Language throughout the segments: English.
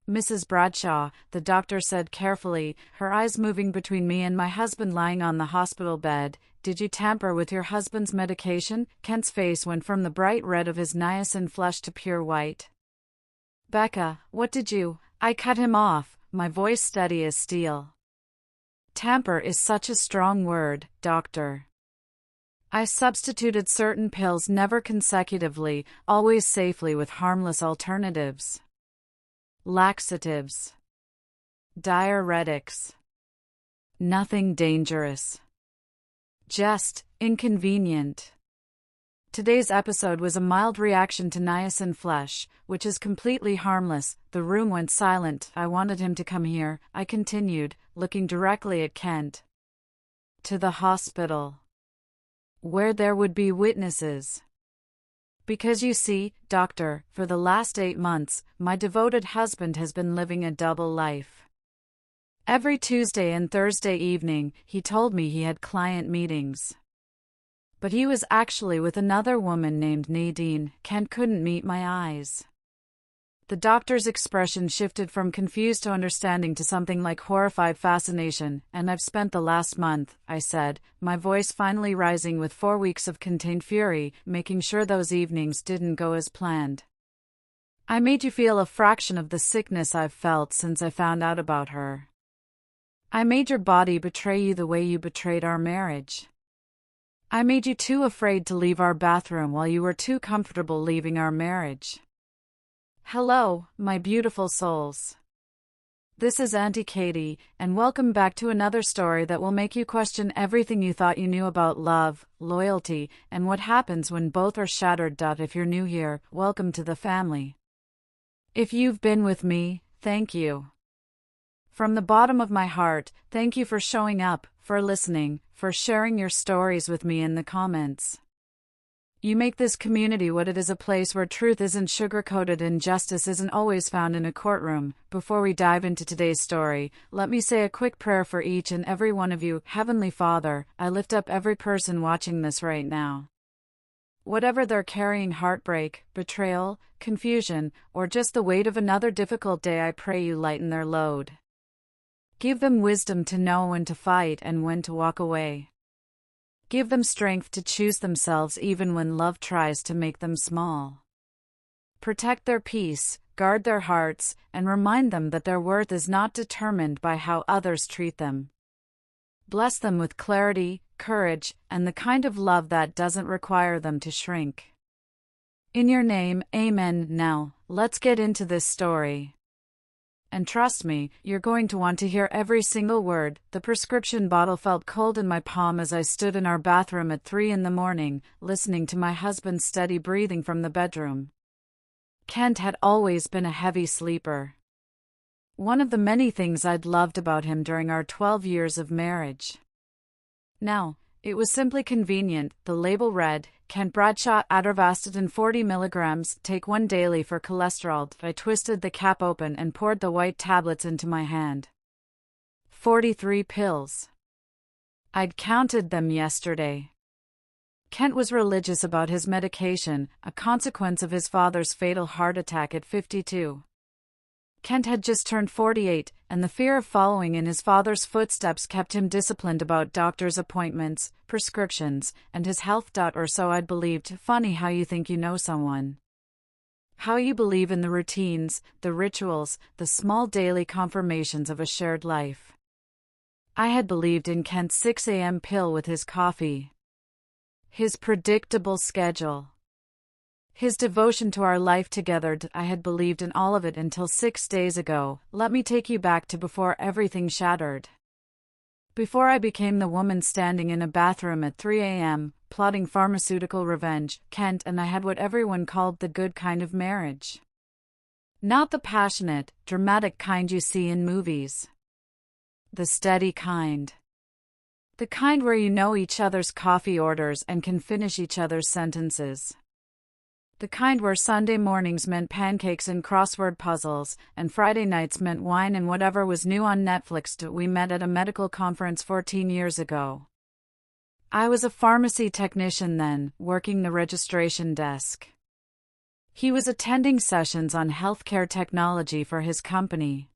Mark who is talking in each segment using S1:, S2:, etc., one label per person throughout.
S1: Mrs. Bradshaw, the doctor said carefully, her eyes moving between me and my husband lying on the hospital bed. Did you tamper with your husband's medication? Kent's face went from the bright red of his niacin flush to pure white. Becca, what did you? I cut him off, my voice steady as steel. Tamper is such a strong word, doctor. I substituted certain pills never consecutively, always safely with harmless alternatives. Laxatives. Diuretics. Nothing dangerous. Just inconvenient. Today's episode was a mild reaction to niacin flesh, which is completely harmless. The room went silent. I wanted him to come here, I continued, looking directly at Kent. To the hospital. Where there would be witnesses. Because you see, doctor, for the last 8 months, my devoted husband has been living a double life. Every Tuesday and Thursday evening, he told me he had client meetings. But he was actually with another woman named Nadine. Kent couldn't meet my eyes. The doctor's expression shifted from confused to understanding to something like horrified fascination. And I've spent the last month, I said, my voice finally rising with 4 weeks of contained fury, making sure those evenings didn't go as planned. I made you feel a fraction of the sickness I've felt since I found out about her. I made your body betray you the way you betrayed our marriage. I made you too afraid to leave our bathroom while you were too comfortable leaving our marriage. Hello, my beautiful souls. This is Auntie Katie, and welcome back to another story that will make you question everything you thought you knew about love, loyalty, and what happens when both are shattered. If you're new here, welcome to the family. If you've been with me, thank you. From the bottom of my heart, thank you for showing up, for listening, for sharing your stories with me in the comments. You make this community what it is, a place where truth isn't sugar-coated and justice isn't always found in a courtroom. Before we dive into today's story, let me say a quick prayer for each and every one of you. Heavenly Father, I lift up every person watching this right now. Whatever they're carrying, heartbreak, betrayal, confusion, or just the weight of another difficult day, I pray you lighten their load. Give them wisdom to know when to fight and when to walk away. Give them strength to choose themselves even when love tries to make them small. Protect their peace, guard their hearts, and remind them that their worth is not determined by how others treat them. Bless them with clarity, courage, and the kind of love that doesn't require them to shrink. In your name, amen. Now, let's get into this story. And trust me, you're going to want to hear every single word. The prescription bottle felt cold in my palm as I stood in our bathroom at 3 a.m, listening to my husband's steady breathing from the bedroom. Kent had always been a heavy sleeper. One of the many things I'd loved about him during our 12 years of marriage. Now, it was simply convenient. The label read, Kent Bradshaw Atorvastatin 40 mg, take 1 daily for cholesterol. I twisted the cap open and poured the white tablets into my hand. 43 pills. I'd counted them yesterday. Kent was religious about his medication, a consequence of his father's fatal heart attack at 52. Kent had just turned 48, and the fear of following in his father's footsteps kept him disciplined about doctor's appointments, prescriptions, and his health. Or so I'd believed. Funny how you think you know someone. How you believe in the routines, the rituals, the small daily confirmations of a shared life. I had believed in Kent's 6 a.m. pill with his coffee. His predictable schedule. His devotion to our life together. I had believed in all of it until 6 days ago. Let me take you back to before everything shattered. Before I became the woman standing in a bathroom at 3 a.m., plotting pharmaceutical revenge, Kent and I had what everyone called the good kind of marriage. Not the passionate, dramatic kind you see in movies. The steady kind. The kind where you know each other's coffee orders and can finish each other's sentences. The kind where Sunday mornings meant pancakes and crossword puzzles, and Friday nights meant wine and whatever was new on Netflix. We met at a medical conference 14 years ago. I was a pharmacy technician then, working the registration desk. He was attending sessions on healthcare technology for his company.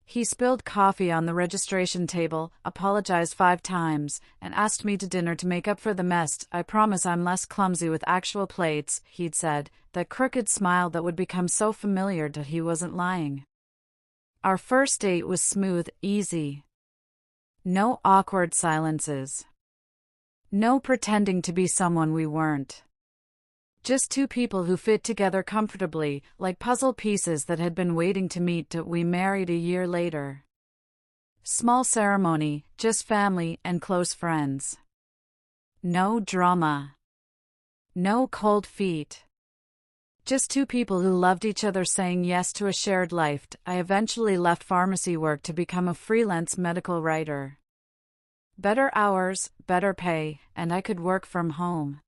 S1: He spilled coffee on the registration table, apologized 5 times, and asked me to dinner to make up for the mess. "I promise I'm less clumsy with actual plates," he'd said, that crooked smile that would become so familiar that he wasn't lying. Our first date was smooth, easy. No awkward silences. No pretending to be someone we weren't. Just 2 people who fit together comfortably, like puzzle pieces that had been waiting to meet. We married a year later. Small ceremony, just family and close friends. No drama. No cold feet. Just 2 people who loved each other saying yes to a shared life. I eventually left pharmacy work to become a freelance medical writer. Better hours, better pay, and I could work from home.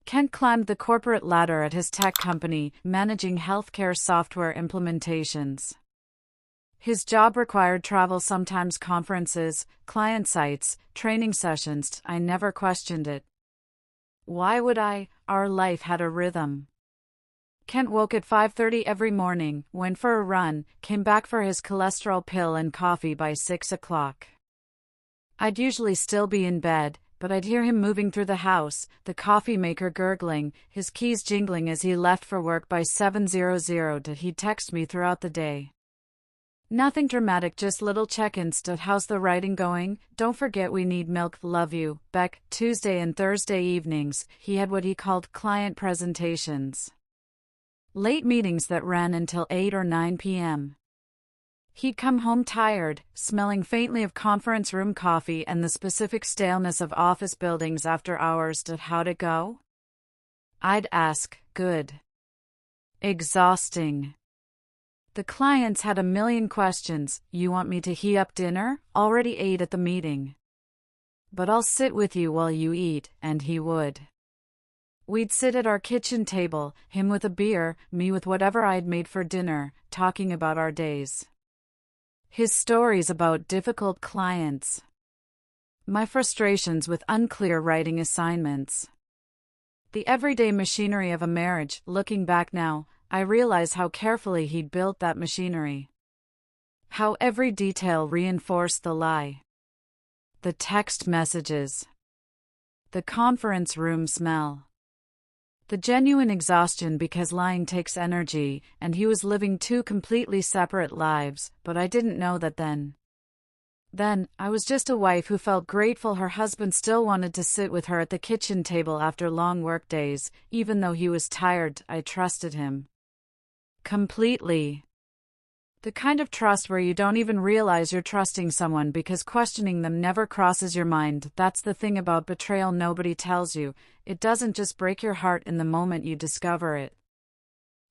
S1: Kent climbed the corporate ladder at his tech company, managing healthcare software implementations. His job required travel, sometimes conferences, client sites, training sessions. I never questioned it. Why would I? Our life had a rhythm. Kent woke at 5:30 every morning, went for a run, came back for his cholesterol pill and coffee by 6 o'clock. I'd usually still be in bed, but I'd hear him moving through the house, the coffee maker gurgling, his keys jingling as he left for work by 7:00. He'd text me throughout the day. Nothing dramatic, just little check-ins. How's the writing going? Don't forget we need milk. Love you, Beck. Tuesday and Thursday evenings, he had what he called client presentations. Late meetings that ran until 8 or 9 p.m. He'd come home tired, smelling faintly of conference room coffee and the specific staleness of office buildings after hours. How'd it go? I'd ask, good. Exhausting. The clients had a million questions. You want me to heat up dinner? Already ate at the meeting. But I'll sit with you while you eat, and he would. We'd sit at our kitchen table, him with a beer, me with whatever I'd made for dinner, talking about our days. His stories about difficult clients. My frustrations with unclear writing assignments. The everyday machinery of a marriage. Looking back now, I realize how carefully he'd built that machinery. How every detail reinforced the lie. The text messages. The conference room smell. The genuine exhaustion because lying takes energy, and he was living 2 completely separate lives, but I didn't know that then. Then, I was just a wife who felt grateful her husband still wanted to sit with her at the kitchen table after long work days, even though he was tired. I trusted him. Completely. The kind of trust where you don't even realize you're trusting someone because questioning them never crosses your mind. That's the thing about betrayal nobody tells you. It doesn't just break your heart in the moment you discover it.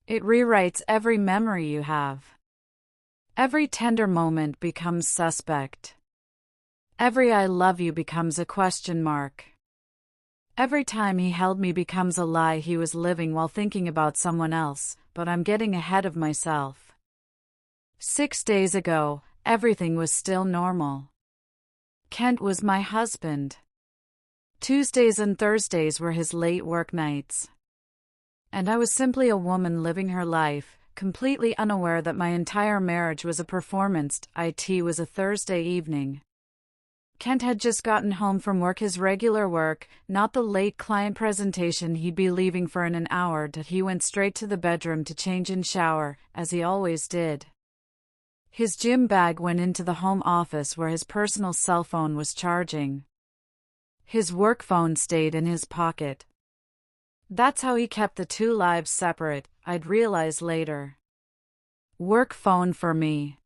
S1: It rewrites every memory you have. Every tender moment becomes suspect. Every I love you becomes a question mark. Every time he held me becomes a lie he was living while thinking about someone else, but I'm getting ahead of myself. 6 days ago, everything was still normal. Kent was my husband. Tuesdays and Thursdays were his late work nights. And I was simply a woman living her life, completely unaware that my entire marriage was a performance. It was a Thursday evening. Kent had just gotten home from work, his regular work, not the late client presentation he'd be leaving for in an hour. He went straight to the bedroom to change and shower, as he always did. His gym bag went into the home office where his personal cell phone was charging. His work phone stayed in his pocket. That's how he kept the 2 lives separate, I'd realize later. Work phone for me.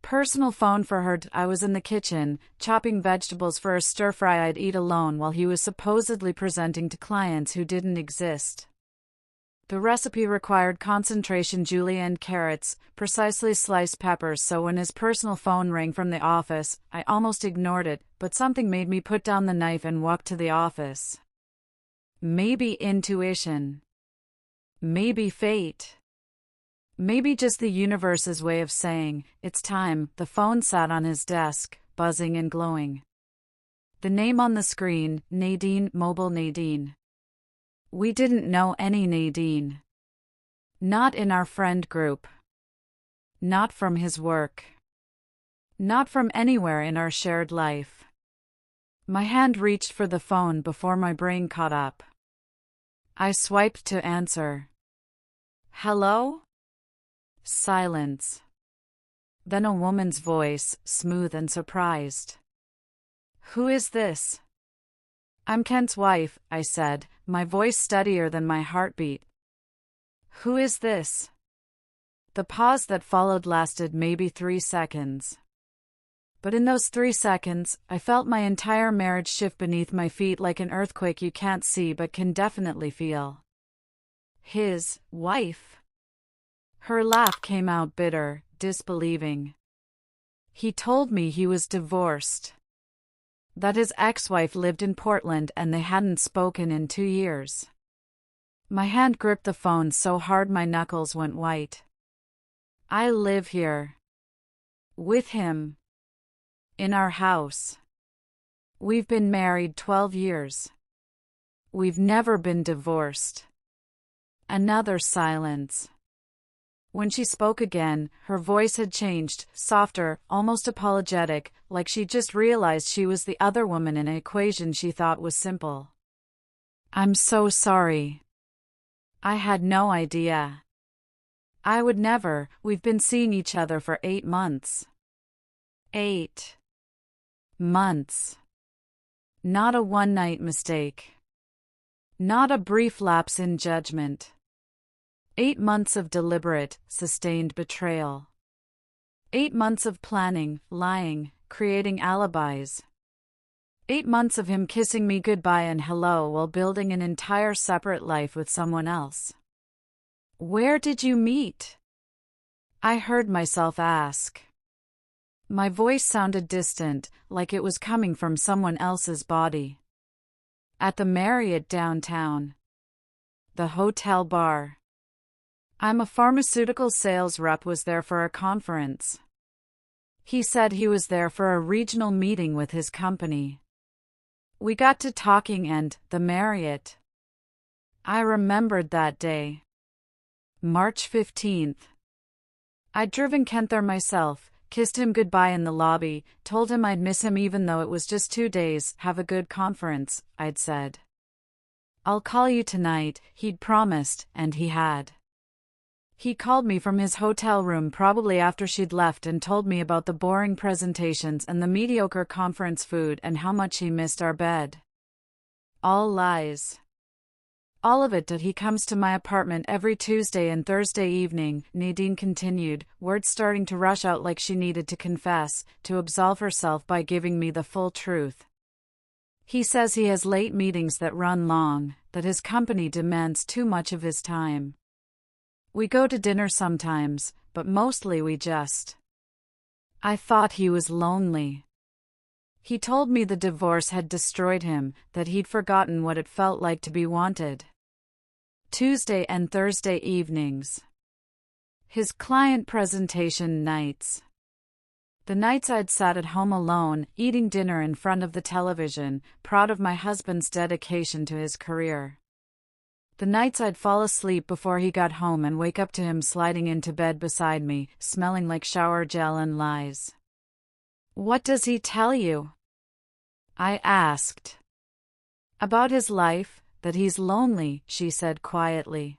S1: Personal phone for her. I was in the kitchen, chopping vegetables for a stir-fry I'd eat alone while he was supposedly presenting to clients who didn't exist. The recipe required concentration julienne carrots, precisely sliced peppers, so when his personal phone rang from the office, I almost ignored it, but something made me put down the knife and walk to the office. Maybe intuition. Maybe fate. Maybe just the universe's way of saying, it's time. The phone sat on his desk, buzzing and glowing. The name on the screen, Nadine, mobile Nadine. We didn't know any Nadine. Not in our friend group. Not from his work. Not from anywhere in our shared life. My hand reached for the phone before my brain caught up. I swiped to answer. Hello? Silence. Then a woman's voice, smooth and surprised. Who is this? I'm Kent's wife, I said, my voice steadier than my heartbeat. Who is this? The pause that followed lasted maybe 3 seconds. But in those 3 seconds, I felt my entire marriage shift beneath my feet like an earthquake you can't see but can definitely feel. His wife? Her laugh came out bitter, disbelieving. He told me he was divorced. That his ex-wife lived in Portland and they hadn't spoken in 2 years. My hand gripped the phone so hard my knuckles went white. I live here. With him. In our house. We've been married 12 years. We've never been divorced. Another silence. When she spoke again, her voice had changed, softer, almost apologetic, like she just realized she was the other woman in an equation she thought was simple. I'm so sorry. I had no idea. I would never. We've been seeing each other for 8 months. 8 months. Not a one-night mistake. Not a brief lapse in judgment. 8 months of deliberate, sustained betrayal. 8 months of planning, lying, creating alibis. 8 months of him kissing me goodbye and hello while building an entire separate life with someone else. Where did you meet? I heard myself ask. My voice sounded distant, like it was coming from someone else's body. At the Marriott downtown. The hotel bar. I'm a pharmaceutical sales rep, was there for a conference. He said he was there for a regional meeting with his company. We got to talking and, the Marriott. I remembered that day. March 15th. I'd driven Kent there myself, kissed him goodbye in the lobby, told him I'd miss him even though it was just 2 days, have a good conference, I'd said. I'll call you tonight, he'd promised, and he had. He called me from his hotel room probably after she'd left and told me about the boring presentations and the mediocre conference food and how much he missed our bed. All lies. All of it. He comes to my apartment every Tuesday and Thursday evening, Nadine continued, words starting to rush out like she needed to confess, to absolve herself by giving me the full truth. He says he has late meetings that run long, that his company demands too much of his time. We go to dinner sometimes, but mostly we just. I thought he was lonely. He told me the divorce had destroyed him, that he'd forgotten what it felt like to be wanted. Tuesday and Thursday evenings. His client presentation nights. The nights I'd sat at home alone, eating dinner in front of the television, proud of my husband's dedication to his career. The nights I'd fall asleep before he got home and wake up to him sliding into bed beside me, smelling like shower gel and lies. What does he tell you? I asked. About his life, that he's lonely, she said quietly.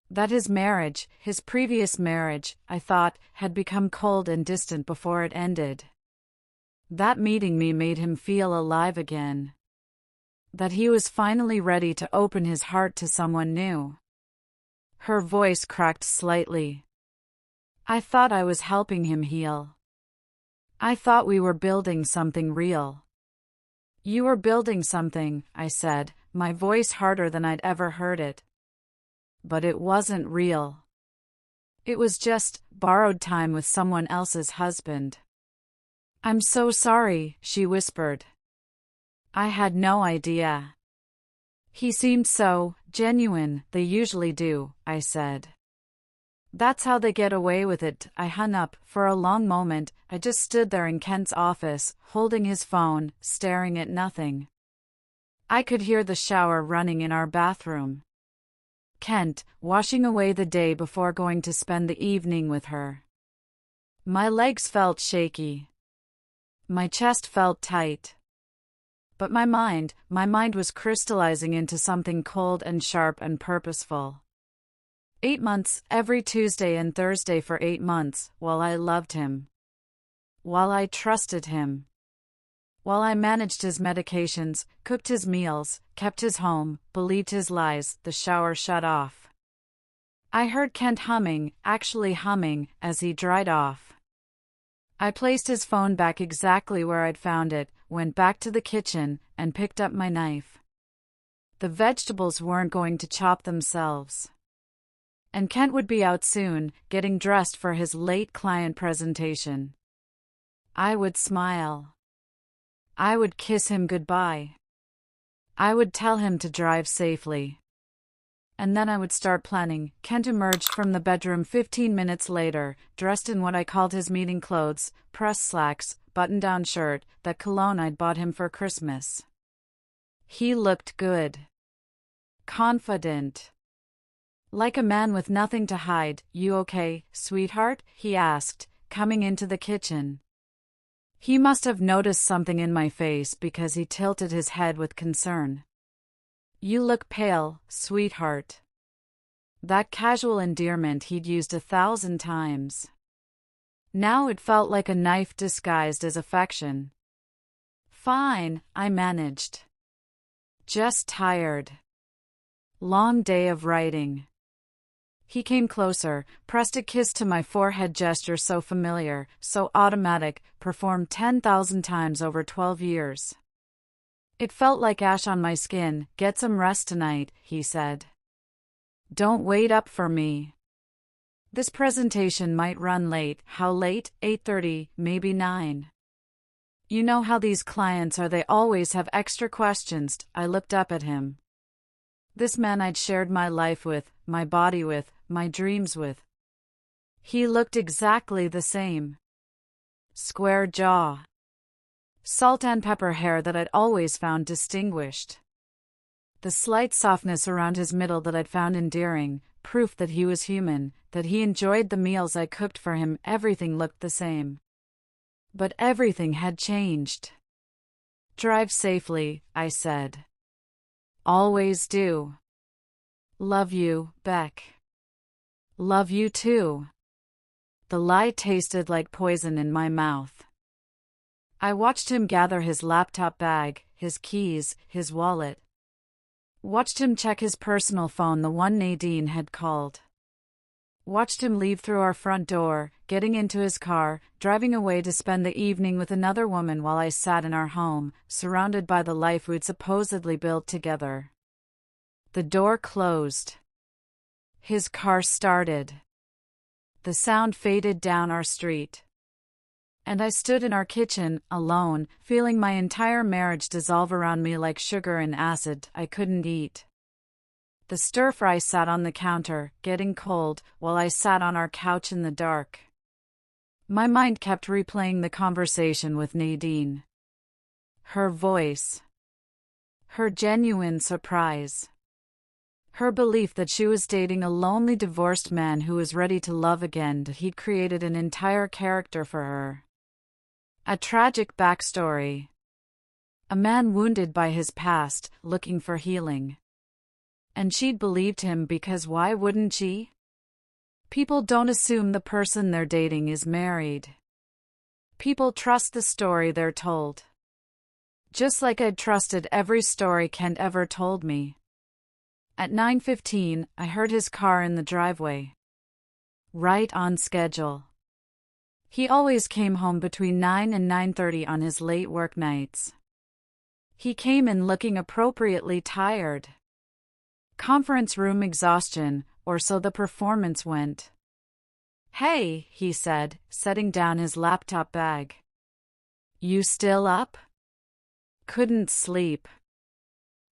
S1: That his marriage, his previous marriage, I thought, had become cold and distant before it ended. That meeting me made him feel alive again. That he was finally ready to open his heart to someone new. Her voice cracked slightly. I thought I was helping him heal. I thought we were building something real. You were building something, I said, my voice harder than I'd ever heard it. But it wasn't real. It was just borrowed time with someone else's husband. I'm so sorry, she whispered. I had no idea. He seemed so genuine, they usually do, I said. That's how they get away with it. I hung up. For a long moment, I just stood there in Kent's office, holding his phone, staring at nothing. I could hear the shower running in our bathroom. Kent, washing away the day before going to spend the evening with her. My legs felt shaky. My chest felt tight. But my mind was crystallizing into something cold and sharp and purposeful. 8 months, every Tuesday and Thursday for 8 months, while I loved him. While I trusted him. While I managed his medications, cooked his meals, kept his home, believed his lies, the shower shut off. I heard Kent humming, actually humming, as he dried off. I placed his phone back exactly where I'd found it, went back to the kitchen, and picked up my knife. The vegetables weren't going to chop themselves. And Kent would be out soon, getting dressed for his late client presentation. I would smile. I would kiss him goodbye. I would tell him to drive safely. And then I would start planning. Kent emerged from the bedroom 15 minutes later, dressed in what I called his meeting clothes, pressed slacks, button-down shirt, that cologne I'd bought him for Christmas. He looked good. Confident. Like a man with nothing to hide. "You okay, sweetheart?" he asked, coming into the kitchen. He must have noticed something in my face because he tilted his head with concern. "You look pale, sweetheart." That casual endearment he'd used 1,000 times. Now it felt like a knife disguised as affection. "Fine," I managed. "Just tired. Long day of writing." He came closer, pressed a kiss to my forehead, gesture so familiar, so automatic, performed 10,000 times over 12 years. It felt like ash on my skin. "Get some rest tonight," he said. "Don't wait up for me. This presentation might run late." "How late?" 8:30, maybe 9. "You know how these clients are, they always have extra questions." I looked up at him. This man I'd shared my life with, my body with, my dreams with. He looked exactly the same. Square jaw. Salt and pepper hair that I'd always found distinguished. The slight softness around his middle that I'd found endearing, proof that he was human, that he enjoyed the meals I cooked for him. Everything looked the same. But everything had changed. "Drive safely," I said. "Always do. Love you, Beck." "Love you too." The lie tasted like poison in my mouth. I watched him gather his laptop bag, his keys, his wallet. Watched him check his personal phone, the one Nadine had called. Watched him leave through our front door, getting into his car, driving away to spend the evening with another woman while I sat in our home, surrounded by the life we'd supposedly built together. The door closed. His car started. The sound faded down our street. And I stood in our kitchen, alone, feeling my entire marriage dissolve around me like sugar and acid I couldn't eat. The stir-fry sat on the counter, getting cold, while I sat on our couch in the dark. My mind kept replaying the conversation with Nadine. Her voice. Her genuine surprise. Her belief that she was dating a lonely divorced man who was ready to love again, that he'd created an entire character for her. A tragic backstory. A man wounded by his past, looking for healing. And she'd believed him because why wouldn't she? People don't assume the person they're dating is married. People trust the story they're told. Just like I'd trusted every story Kent ever told me. At 9:15, I heard his car in the driveway. Right on schedule. He always came home between 9 and 9:30 on his late work nights. He came in looking appropriately tired. Conference room exhaustion, or so the performance went. "Hey," he said, setting down his laptop bag. "You still up?" "Couldn't sleep."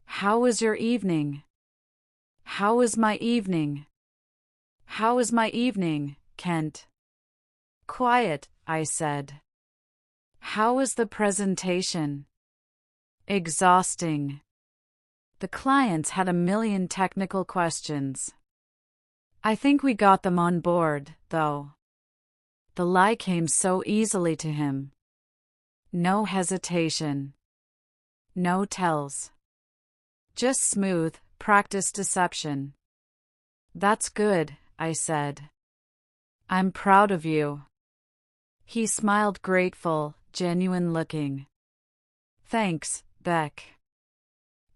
S1: "How was your evening?" "How was my evening?" "How was my evening, Kent?" "Quiet," I said. "How was the presentation?" "Exhausting." The clients had a million technical questions. I think we got them on board, though. The lie came so easily to him. No hesitation. No tells. Just smooth, practiced deception. That's good, I said. I'm proud of you. He smiled, grateful, genuine looking. Thanks, Beck.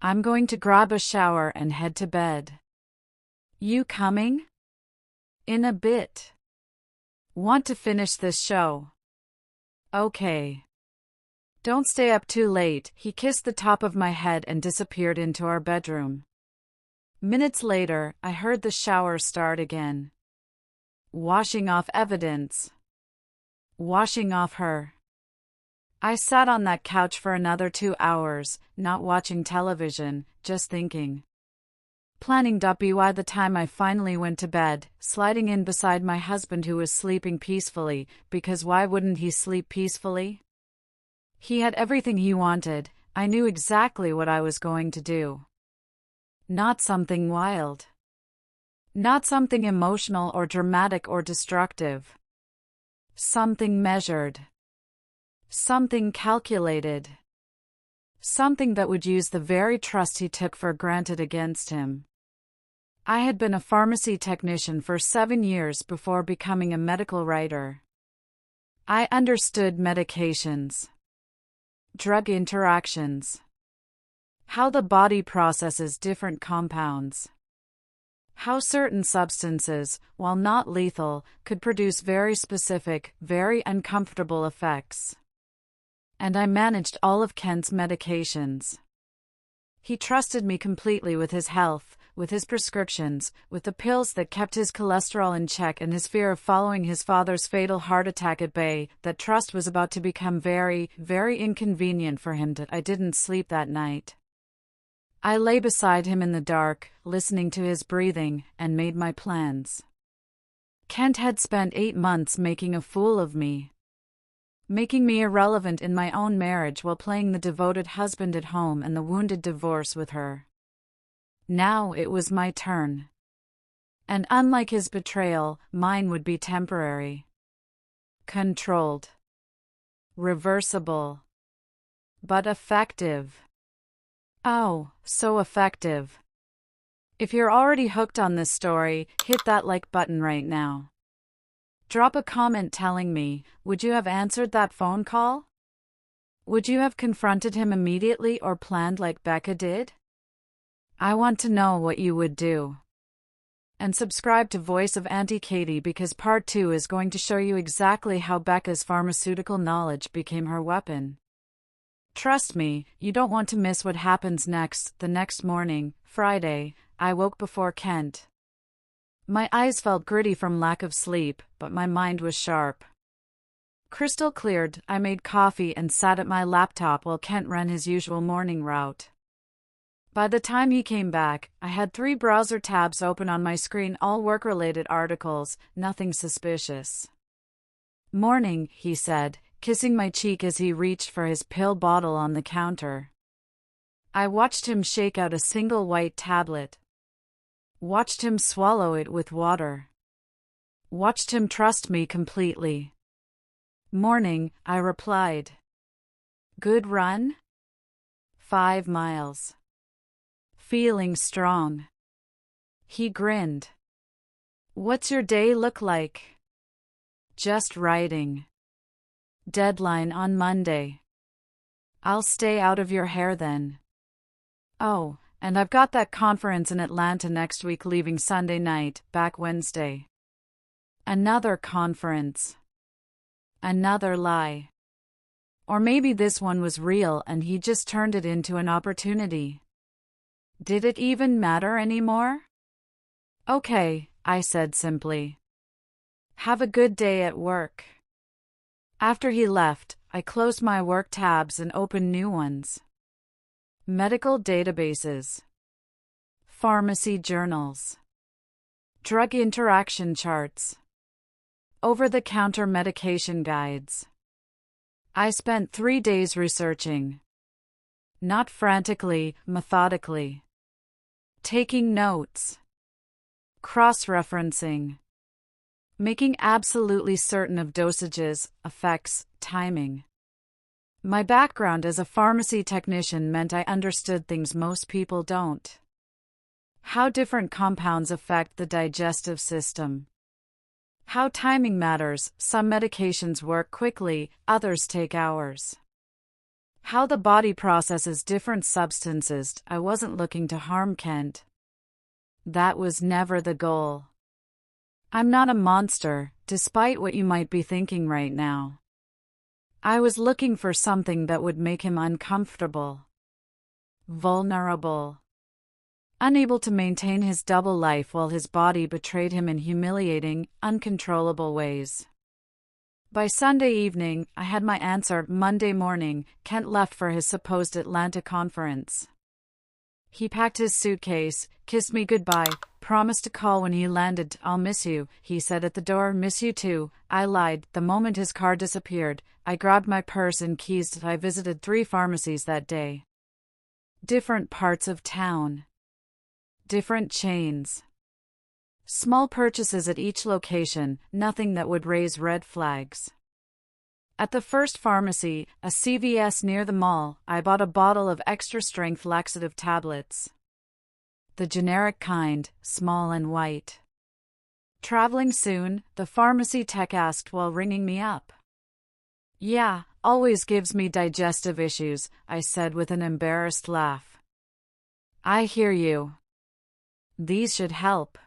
S1: I'm going to grab a shower and head to bed. You coming? In a bit. Want to finish this show? Okay. Don't stay up too late. He kissed the top of my head and disappeared into our bedroom. Minutes later, I heard the shower start again. Washing off evidence. Washing off her. I sat on that couch for another 2 hours, not watching television, just thinking. Planning.B. By the time I finally went to bed, sliding in beside my husband who was sleeping peacefully, because why wouldn't he sleep peacefully? He had everything he wanted. I knew exactly what I was going to do. Not something wild. Not something emotional or dramatic or destructive. Something measured. Something calculated. Something that would use the very trust he took for granted against him. I had been a pharmacy technician for 7 years before becoming a medical writer. I understood medications. Drug interactions. How the body processes different compounds. How certain substances, while not lethal, could produce very specific, very uncomfortable effects. And I managed all of Kent's medications. He trusted me completely with his health, with his prescriptions, with the pills that kept his cholesterol in check and his fear of following his father's fatal heart attack at bay. That trust was about to become very, very inconvenient for him. I didn't sleep that night. I lay beside him in the dark, listening to his breathing, and made my plans. Kent had spent 8 months making a fool of me. Making me irrelevant in my own marriage while playing the devoted husband at home and the wounded divorce with her. Now it was my turn. And unlike his betrayal, mine would be temporary. Controlled. Reversible. But effective. Oh, so effective. If you're already hooked on this story, hit that like button right now. Drop a comment telling me, would you have answered that phone call? Would you have confronted him immediately or planned like Becca did? I want to know what you would do. And subscribe to Voice of Auntie Katie because part 2 is going to show you exactly how Becca's pharmaceutical knowledge became her weapon. Trust me, you don't want to miss what happens next. The next morning, Friday, I woke before Kent. My eyes felt gritty from lack of sleep, but my mind was sharp. Crystal cleared. I made coffee and sat at my laptop while Kent ran his usual morning route. By the time he came back, I had 3 browser tabs open on my screen, all work-related articles, nothing suspicious. Morning, he said, kissing my cheek as he reached for his pill bottle on the counter. I watched him shake out a single white tablet. Watched him swallow it with water. Watched him trust me completely. Morning, I replied. Good run? 5 miles. Feeling strong. He grinned. What's your day look like? Just writing. Deadline on Monday. I'll stay out of your hair then. Oh, and I've got that conference in Atlanta next week, leaving Sunday night, back Wednesday. Another conference. Another lie. Or maybe this one was real and he just turned it into an opportunity. Did it even matter anymore? Okay, I said simply. Have a good day at work. After he left, I closed my work tabs and opened new ones. Medical databases. Pharmacy journals. Drug interaction charts. Over-the-counter medication guides. I spent 3 days researching. Not frantically, methodically. Taking notes. Cross-referencing. Making absolutely certain of dosages, effects, timing. My background as a pharmacy technician meant I understood things most people don't. How different compounds affect the digestive system. How timing matters, some medications work quickly, others take hours. How the body processes different substances. I wasn't looking to harm Kent. That was never the goal. I'm not a monster, despite what you might be thinking right now. I was looking for something that would make him uncomfortable. Vulnerable. Unable to maintain his double life while his body betrayed him in humiliating, uncontrollable ways. By Sunday evening, I had my answer. Monday morning, Kent left for his supposed Atlanta conference. He packed his suitcase, kissed me goodbye, promised to call when he landed. "I'll miss you," he said at the door. "Miss you too," I lied. The moment his car disappeared, I grabbed my purse and keys. I visited 3 pharmacies that day. Different parts of town. Different chains. Small purchases at each location, nothing that would raise red flags. At the first pharmacy, a CVS near the mall, I bought a bottle of extra-strength laxative tablets. The generic kind, small and white. "Traveling soon?" the pharmacy tech asked while ringing me up. "Yeah, always gives me digestive issues," I said with an embarrassed laugh. "I hear you. These should help."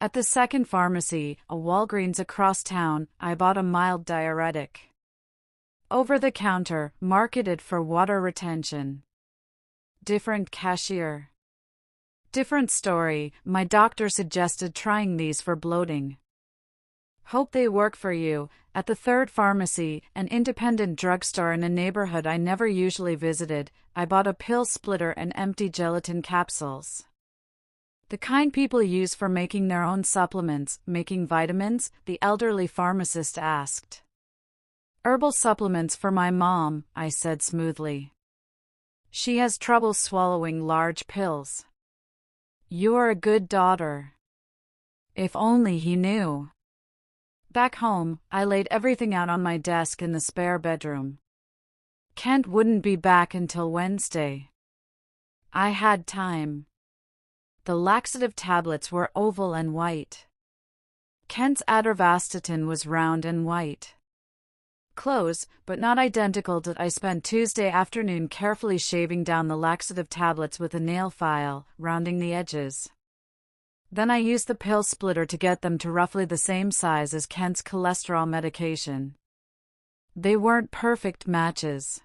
S1: At the second pharmacy, a Walgreens across town, I bought a mild diuretic. Over the counter, marketed for water retention. Different cashier. Different story. My doctor suggested trying these for bloating. "Hope they work for you." At the third pharmacy, an independent drugstore in a neighborhood I never usually visited, I bought a pill splitter and empty gelatin capsules. The kind people use for making their own supplements. "Making vitamins?" the elderly pharmacist asked. "Herbal supplements for my mom," I said smoothly. "She has trouble swallowing large pills." "You're a good daughter." If only he knew. Back home, I laid everything out on my desk in the spare bedroom. Kent wouldn't be back until Wednesday. I had time. The laxative tablets were oval and white. Kent's atorvastatin was round and white. Close, but not identical. I spent Tuesday afternoon carefully shaving down the laxative tablets with a nail file, rounding the edges. Then I used the pill splitter to get them to roughly the same size as Kent's cholesterol medication. They weren't perfect matches.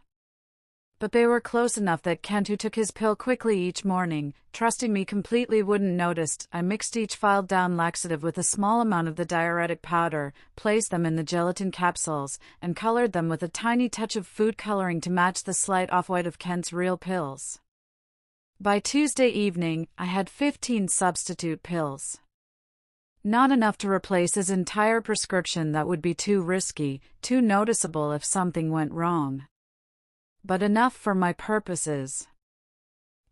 S1: But they were close enough that Kent, who took his pill quickly each morning, trusting me completely, wouldn't notice. I mixed each filed down laxative with a small amount of the diuretic powder, placed them in the gelatin capsules, and colored them with a tiny touch of food coloring to match the slight off-white of Kent's real pills. By Tuesday evening, I had 15 substitute pills. Not enough to replace his entire prescription. That would be too risky, too noticeable if something went wrong. But enough for my purposes.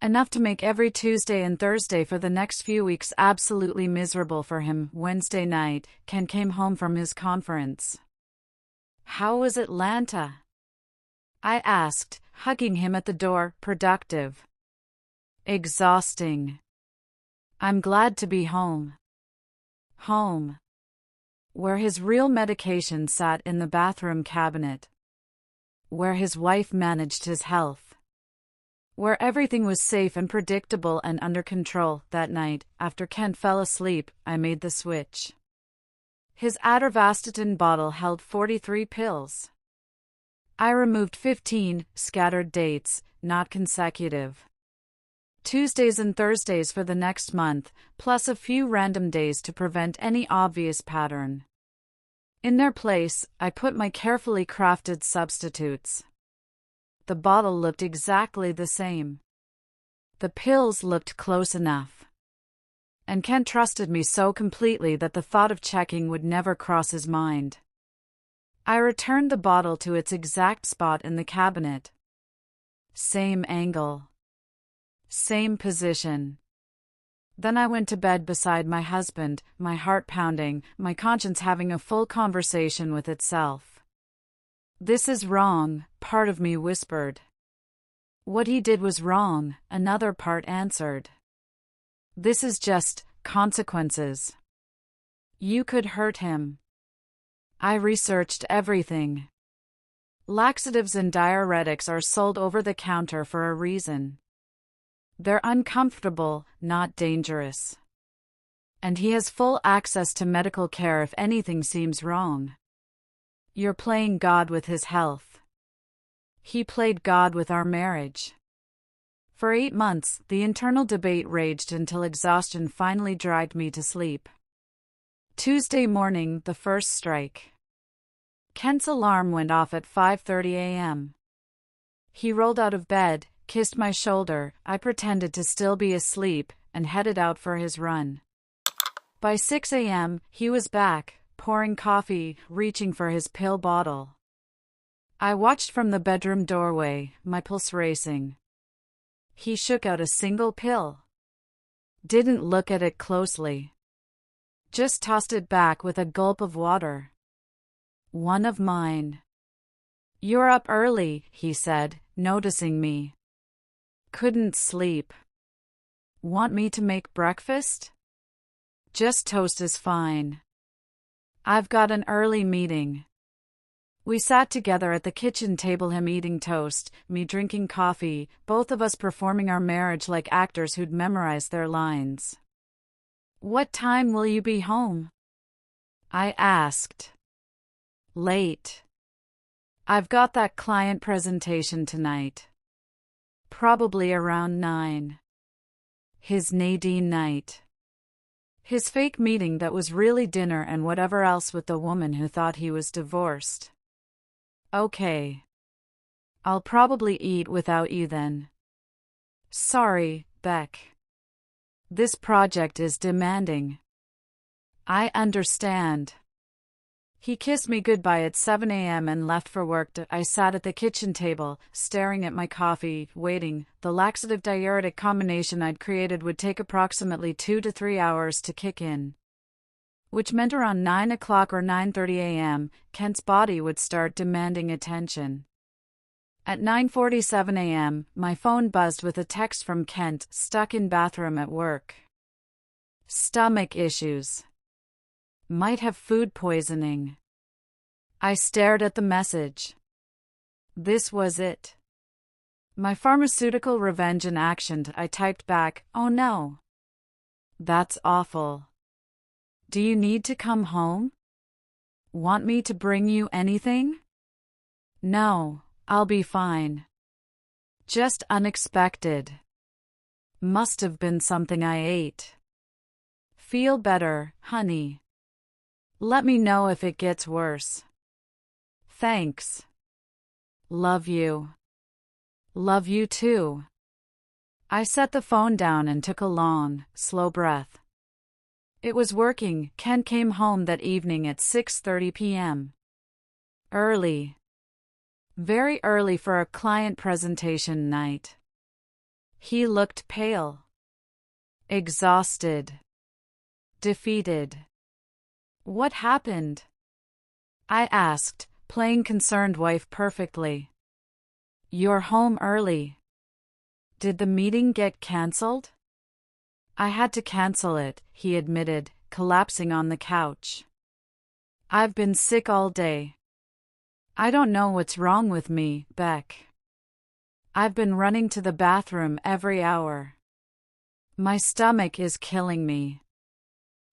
S1: Enough to make every Tuesday and Thursday for the next few weeks absolutely miserable for him. Wednesday night, Ken came home from his conference. "How was Atlanta?" I asked, hugging him at the door. "Productive." "Exhausting." "I'm glad to be home." Home. Where his real medication sat in the bathroom cabinet. Where his wife managed his health. Where everything was safe and predictable and under control. That night, after Kent fell asleep, I made the switch. His atorvastatin bottle held 43 pills. I removed 15, scattered dates, not consecutive. Tuesdays and Thursdays for the next month, plus a few random days to prevent any obvious pattern. In their place, I put my carefully crafted substitutes. The bottle looked exactly the same. The pills looked close enough. And Kent trusted me so completely that the thought of checking would never cross his mind. I returned the bottle to its exact spot in the cabinet. Same angle. Same position. Then I went to bed beside my husband, my heart pounding, my conscience having a full conversation with itself. "This is wrong," part of me whispered. "What he did was wrong," another part answered. "This is just consequences. You could hurt him." I researched everything. Laxatives and diuretics are sold over the counter for a reason. They're uncomfortable, not dangerous. And he has full access to medical care if anything seems wrong. You're playing God with his health. He played God with our marriage. For 8 months, the internal debate raged until exhaustion finally dragged me to sleep. Tuesday morning, the first strike. Kent's alarm went off at 5:30 a.m. He rolled out of bed, kissed my shoulder, I pretended to still be asleep, and headed out for his run. By 6 a.m., he was back, pouring coffee, reaching for his pill bottle. I watched from the bedroom doorway, my pulse racing. He shook out a single pill. Didn't look at it closely. Just tossed it back with a gulp of water. "One of mine." "You're up early," he said, noticing me. "Couldn't sleep. Want me to make breakfast?" "Just toast is fine. I've got an early meeting." We sat together at the kitchen table, him eating toast, me drinking coffee, both of us performing our marriage like actors who'd memorized their lines. "What time will you be home?" I asked. "Late. I've got that client presentation tonight. Probably around 9. His Nadine night. His fake meeting that was really dinner and whatever else with the woman who thought he was divorced. "Okay. I'll probably eat without you then." "Sorry, Beck. This project is demanding." "I understand." He kissed me goodbye at 7 a.m. and left for work. I sat at the kitchen table, staring at my coffee, waiting. The laxative-diuretic combination I'd created would take approximately 2 to 3 hours to kick in. Which meant around 9 o'clock or 9:30 a.m., Kent's body would start demanding attention. At 9:47 a.m., my phone buzzed with a text from Kent, stuck in bathroom at work. "Stomach issues. Might have food poisoning." I stared at the message. This was it. My pharmaceutical revenge in action. I typed back, "Oh no. That's awful. Do you need to come home? Want me to bring you anything?" "No, I'll be fine. Just unexpected. Must have been something I ate. Feel better, honey. Let me know if it gets worse. Thanks. Love you." "Love you too." I set the phone down and took a long, slow breath. It was working. Ken came home that evening at 6:30 p.m. Early. Very early for a client presentation night. He looked pale. Exhausted. Defeated. "What happened?" I asked, playing concerned wife perfectly. "You're home early. Did the meeting get cancelled?" "I had to cancel it," he admitted, collapsing on the couch. "I've been sick all day. I don't know what's wrong with me, Beck. I've been running to the bathroom every hour. My stomach is killing me.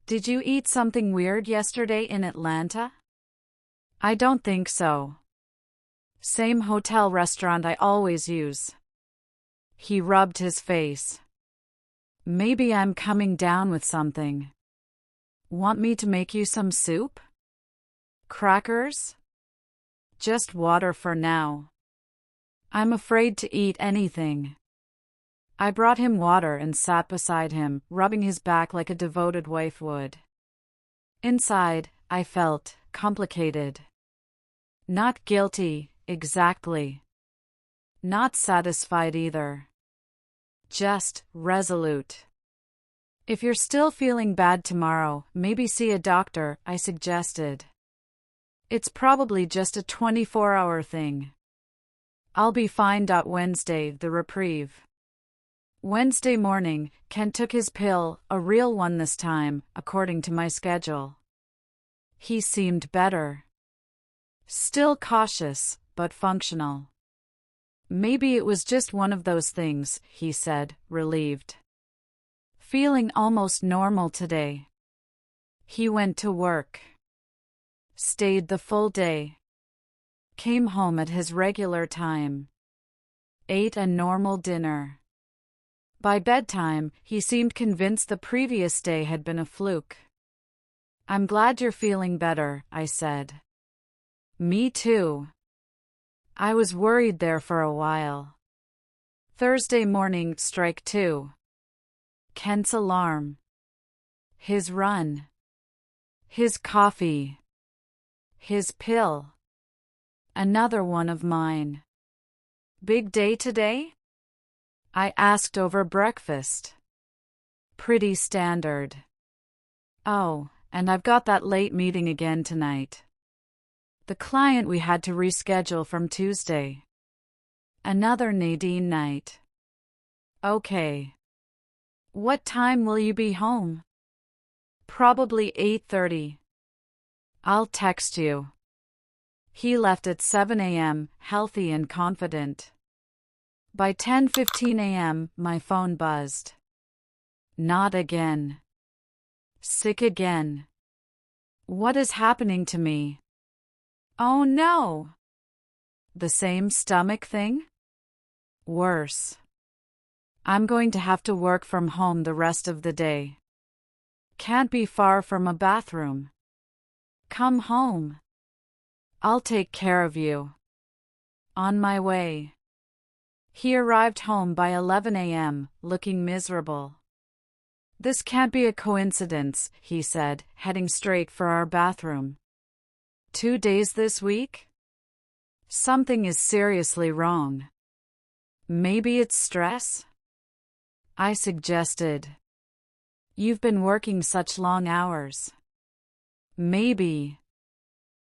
S1: Did you eat something weird yesterday in Atlanta?" "I don't think so. Same hotel restaurant I always use." He rubbed his face. "Maybe I'm coming down with something. Want me to make you some soup? Crackers? Just water for now. I'm afraid to eat anything." I brought him water and sat beside him, rubbing his back like a devoted wife would. Inside, I felt complicated. Not guilty, exactly. Not satisfied either. Just resolute. If you're still feeling bad tomorrow, maybe see a doctor, I suggested. It's probably just a 24-hour thing. I'll be fine. Wednesday, the reprieve. Wednesday morning, Ken took his pill, a real one this time, according to my schedule. He seemed better. Still cautious, but functional. Maybe it was just one of those things, he said, relieved. Feeling almost normal today. He went to work. Stayed the full day. Came home at his regular time. Ate a normal dinner. By bedtime, he seemed convinced the previous day had been a fluke. I'm glad you're feeling better, I said. Me too. I was worried there for a while. Thursday morning, strike two. Kent's alarm. His run. His coffee. His pill. Another one of mine. Big day today? I asked over breakfast. Pretty standard. Oh, and I've got that late meeting again tonight. The client we had to reschedule from Tuesday. Another Nadine night. Okay. What time will you be home? Probably 8:30. I'll text you. He left at 7 a.m., healthy and confident. By 10:15 a.m., my phone buzzed. Not again. Sick again. What is happening to me? Oh no! The same stomach thing? Worse. I'm going to have to work from home the rest of the day. Can't be far from a bathroom. Come home. I'll take care of you. On my way. He arrived home by 11 a.m., looking miserable. This can't be a coincidence, he said, heading straight for our bathroom. 2 days this week? Something is seriously wrong. Maybe it's stress? I suggested. You've been working such long hours. Maybe.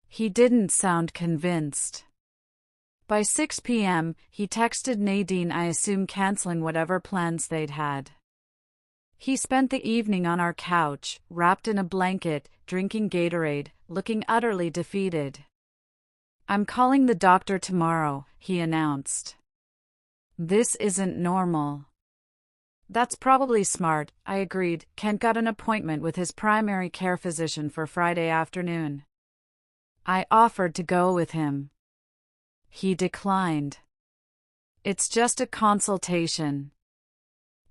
S1: He didn't sound convinced. By 6 p.m., he texted Nadine, I assume canceling whatever plans they'd had. He spent the evening on our couch, wrapped in a blanket, drinking Gatorade, looking utterly defeated. I'm calling the doctor tomorrow, he announced. This isn't normal. That's probably smart, I agreed. Kent got an appointment with his primary care physician for Friday afternoon. I offered to go with him. He declined. It's just a consultation.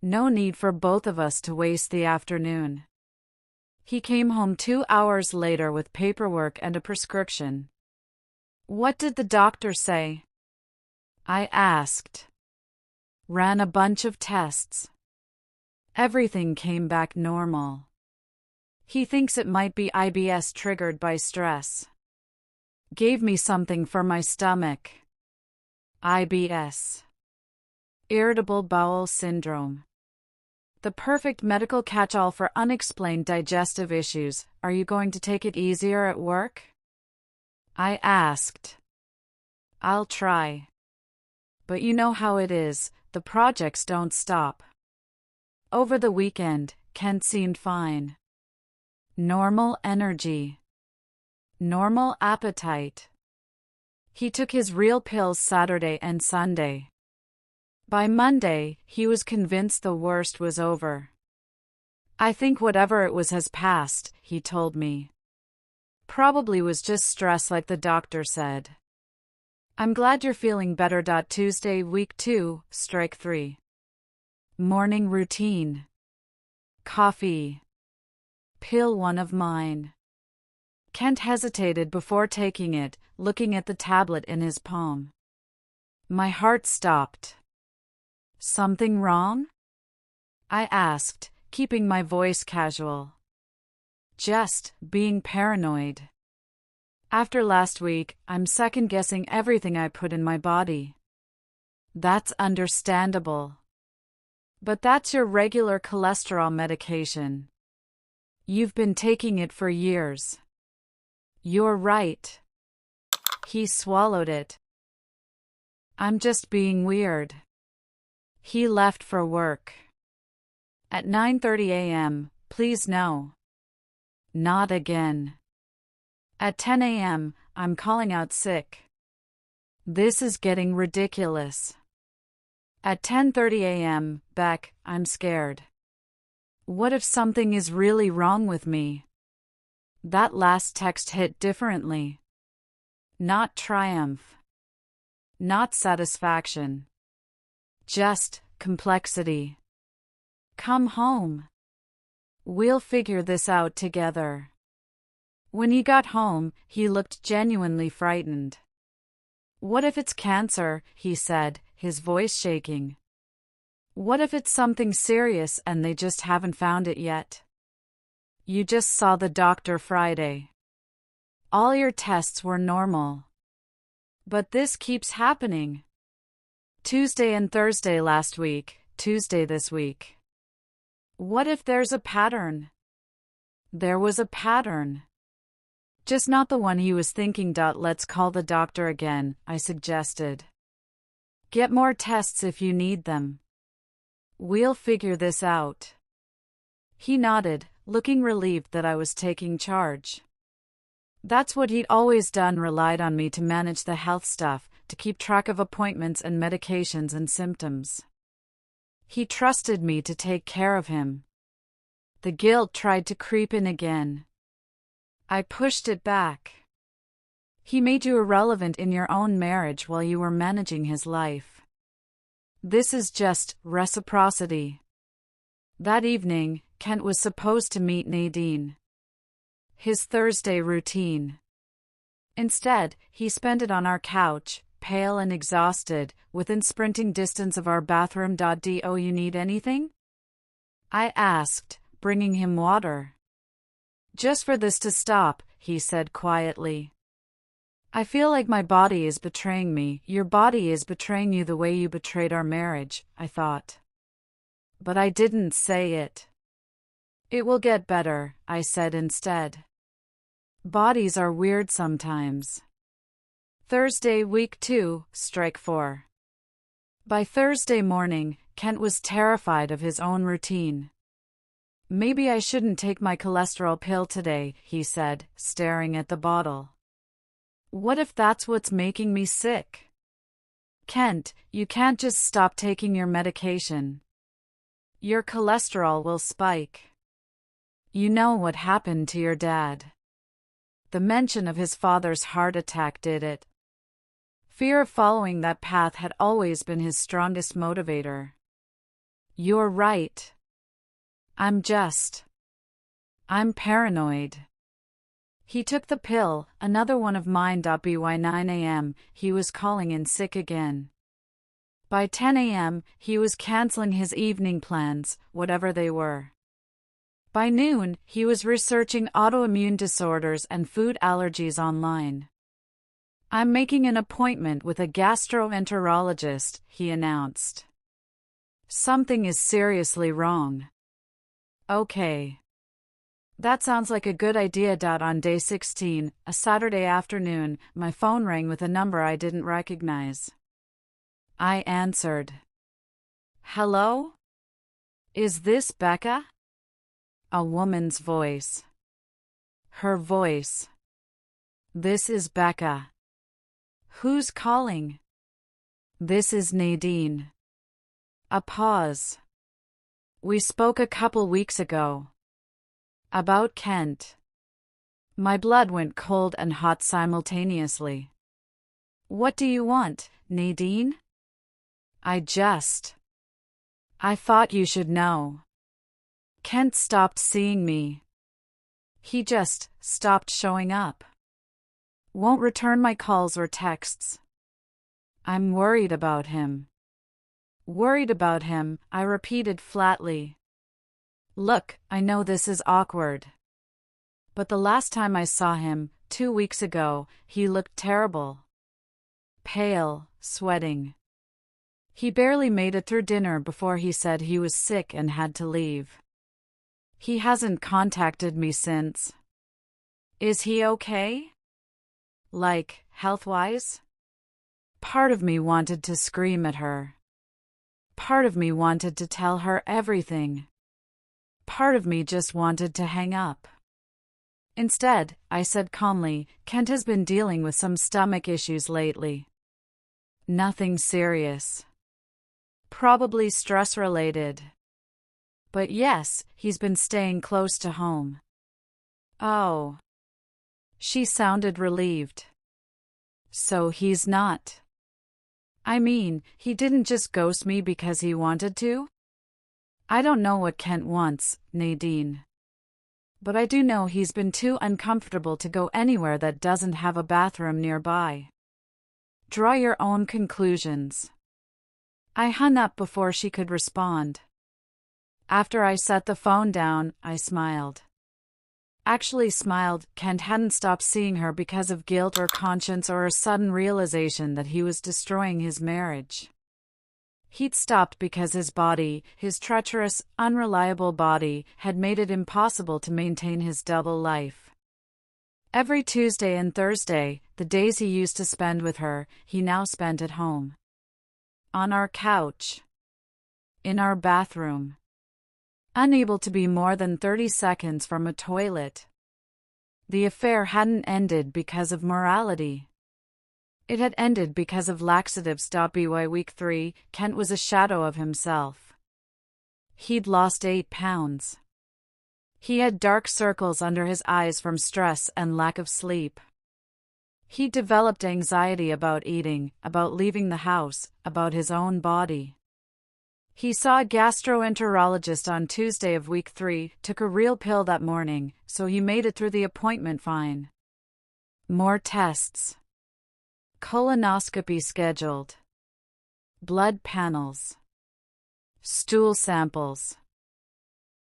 S1: No need for both of us to waste the afternoon. He came home 2 hours later with paperwork and a prescription. What did the doctor say? I asked. Ran a bunch of tests. Everything came back normal. He thinks it might be IBS triggered by stress. Gave me something for my stomach. IBS. Irritable bowel syndrome. The perfect medical catch-all for unexplained digestive issues. Are you going to take it easier at work? I asked. I'll try. But you know how it is, the projects don't stop. Over the weekend, Kent seemed fine. Normal energy. Normal appetite. He took his real pills Saturday and Sunday. By Monday, he was convinced the worst was over. I think whatever it was has passed, he told me. Probably was just stress like the doctor said. I'm glad you're feeling better. Tuesday, week 2, strike 3. Morning routine. Coffee. Pill one of mine. Kent hesitated before taking it, looking at the tablet in his palm. My heart stopped. Something wrong? I asked, keeping my voice casual. Just being paranoid. After last week, I'm second-guessing everything I put in my body. That's understandable. But that's your regular cholesterol medication. You've been taking it for years. You're right. He swallowed it. I'm just being weird. He left for work. At 9:30 a.m., please no. Not again. At 10 a.m., I'm calling out sick. This is getting ridiculous. At 10:30 a.m., Beck, I'm scared. What if something is really wrong with me? That last text hit differently. Not triumph. Not satisfaction. Just complexity. Come home. We'll figure this out together. When he got home, he looked genuinely frightened. What if it's cancer, he said, his voice shaking. What if it's something serious and they just haven't found it yet? You just saw the doctor Friday. All your tests were normal. But this keeps happening. Tuesday and Thursday last week, Tuesday this week. What if there's a pattern? There was a pattern. Just not the one he was thinking. Let's call the doctor again, I suggested. Get more tests if you need them. We'll figure this out. He nodded, looking relieved that I was taking charge. That's what he'd always done, relied on me to manage the health stuff, to keep track of appointments and medications and symptoms. He trusted me to take care of him. The guilt tried to creep in again. I pushed it back. He made you irrelevant in your own marriage while you were managing his life. This is just reciprocity. That evening, Kent was supposed to meet Nadine. His Thursday routine. Instead, he spent it on our couch, pale and exhausted, within sprinting distance of our bathroom.The. Oh, you need anything? I asked, bringing him water. Just for this to stop, he said quietly. I feel like my body is betraying me. Your body is betraying you the way you betrayed our marriage, I thought. But I didn't say it. It will get better, I said instead. Bodies are weird sometimes. Thursday, week 2, strike 4. By Thursday morning, Kent was terrified of his own routine. Maybe I shouldn't take my cholesterol pill today, he said, staring at the bottle. What if that's what's making me sick? Kent, you can't just stop taking your medication. Your cholesterol will spike. You know what happened to your dad. The mention of his father's heart attack did it. Fear of following that path had always been his strongest motivator. You're right. I'm paranoid. He took the pill, another one of mine. By 9 a.m., he was calling in sick again. By 10 a.m., he was canceling his evening plans, whatever they were. By noon, he was researching autoimmune disorders and food allergies online. I'm making an appointment with a gastroenterologist, he announced. Something is seriously wrong. Okay. That sounds like a good idea. On day 16, a Saturday afternoon, my phone rang with a number I didn't recognize. I answered. Hello? Is this Becca? A woman's voice. Her voice. This is Becca. Who's calling? This is Nadine. A pause. We spoke a couple weeks ago. About Kent. My blood went cold and hot simultaneously. What do you want, Nadine? I thought you should know. Kent stopped seeing me. He just stopped showing up. Won't return my calls or texts. I'm worried about him. Worried about him, I repeated flatly. Look, I know this is awkward. But the last time I saw him, 2 weeks ago, he looked terrible. Pale, sweating. He barely made it through dinner before he said he was sick and had to leave. He hasn't contacted me since. Is he okay? Like, health-wise? Part of me wanted to scream at her. Part of me wanted to tell her everything. Part of me just wanted to hang up. Instead, I said calmly, Kent has been dealing with some stomach issues lately. Nothing serious. Probably stress-related. But yes, he's been staying close to home. Oh. She sounded relieved. So he's not. I mean, he didn't just ghost me because he wanted to? I don't know what Kent wants, Nadine. But I do know he's been too uncomfortable to go anywhere that doesn't have a bathroom nearby. Draw your own conclusions. I hung up before she could respond. After I set the phone down, I smiled. Actually smiled. Kent hadn't stopped seeing her because of guilt or conscience or a sudden realization that he was destroying his marriage. He'd stopped because his body, his treacherous, unreliable body, had made it impossible to maintain his double life. Every Tuesday and Thursday, the days he used to spend with her, he now spent at home. On our couch. In our bathroom. Unable to be more than 30 seconds from a toilet. The affair hadn't ended because of morality. It had ended because of laxatives.The. Week 3, Kent was a shadow of himself. He'd lost 8 pounds. He had dark circles under his eyes from stress and lack of sleep. He developed anxiety about eating, about leaving the house, about his own body. He saw a gastroenterologist on Tuesday of week 3, took a real pill that morning, so he made it through the appointment fine. More tests. Colonoscopy scheduled. Blood panels. Stool samples.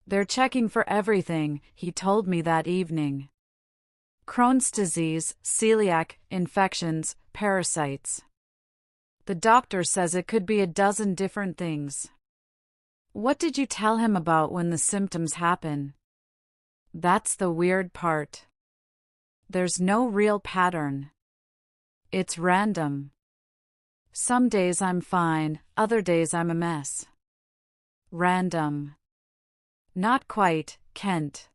S1: They're checking for everything, he told me that evening. Crohn's disease, celiac, infections, parasites. The doctor says it could be a dozen different things. What did you tell him about when the symptoms happen? That's the weird part. There's no real pattern. It's random. Some days I'm fine, other days I'm a mess. Random. Not quite, Kent.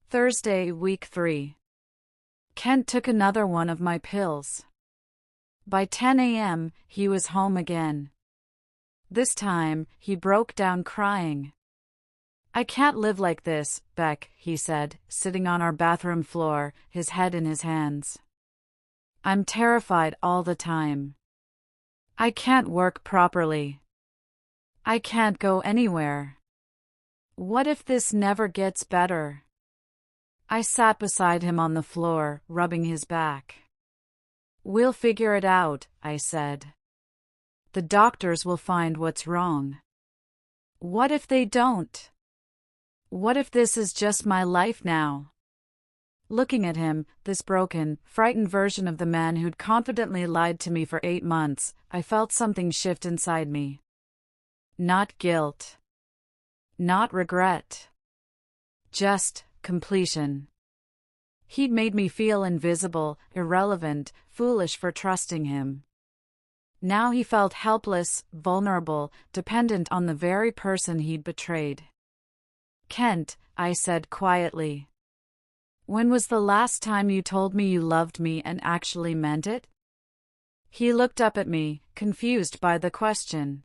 S1: Thursday, week 3. Kent took another one of my pills. By 10 a.m., he was home again. This time, he broke down crying. I can't live like this, Beck, he said, sitting on our bathroom floor, his head in his hands. I'm terrified all the time. I can't work properly. I can't go anywhere. What if this never gets better? I sat beside him on the floor, rubbing his back. We'll figure it out, I said. The doctors will find what's wrong. What if they don't? What if this is just my life now? Looking at him, this broken, frightened version of the man who'd confidently lied to me for 8 months, I felt something shift inside me. Not guilt. Not regret. Just completion. He'd made me feel invisible, irrelevant, foolish for trusting him. Now he felt helpless, vulnerable, dependent on the very person he'd betrayed. Kent, I said quietly. When was the last time you told me you loved me and actually meant it? He looked up at me, confused by the question.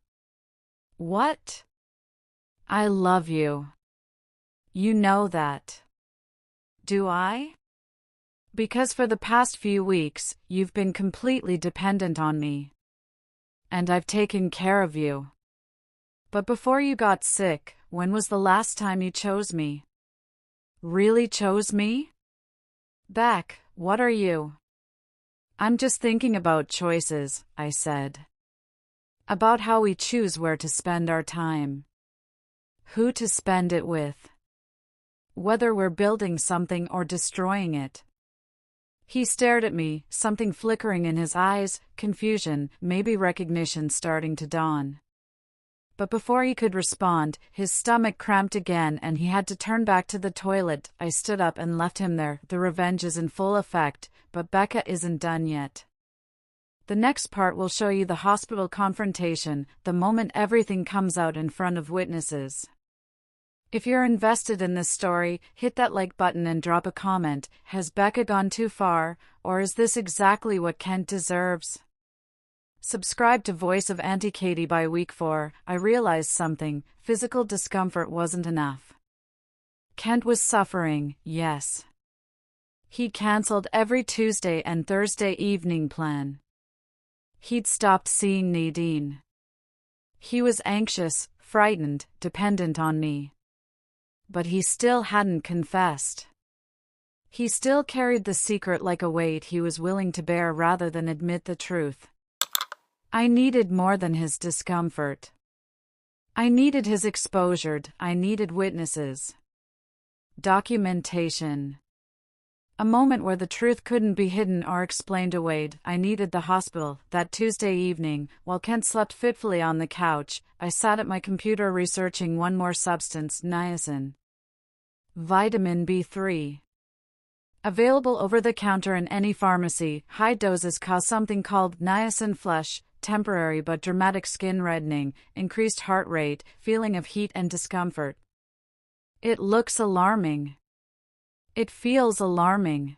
S1: What? I love you. You know that. Do I? Because for the past few weeks, you've been completely dependent on me. And I've taken care of you. But before you got sick, when was the last time you chose me? Really chose me? Beck, what are you? I'm just thinking about choices, I said. About how we choose where to spend our time. Who to spend it with. Whether we're building something or destroying it. He stared at me, something flickering in his eyes, confusion, maybe recognition starting to dawn. But before he could respond, his stomach cramped again and he had to turn back to the toilet. I stood up and left him there. The revenge is in full effect, but Becca isn't done yet. The next part will show you the hospital confrontation, the moment everything comes out in front of witnesses. If you're invested in this story, hit that like button and drop a comment. Has Becca gone too far, or is this exactly what Kent deserves? Subscribe to Voice of Auntie Katie by week 4. I realized something. Physical discomfort wasn't enough. Kent was suffering, yes. He'd cancelled every Tuesday and Thursday evening plan. He'd stopped seeing Nadine. He was anxious, frightened, dependent on me. But he still hadn't confessed. He still carried the secret like a weight he was willing to bear rather than admit the truth. I needed more than his discomfort. I needed his exposure. I needed witnesses. Documentation. A moment where the truth couldn't be hidden or explained away. I needed the hospital. That Tuesday evening, while Kent slept fitfully on the couch, I sat at my computer researching one more substance, niacin. Vitamin B3. Available over the counter in any pharmacy, high doses cause something called niacin flush, temporary but dramatic skin reddening, increased heart rate, feeling of heat and discomfort. It looks alarming. It feels alarming.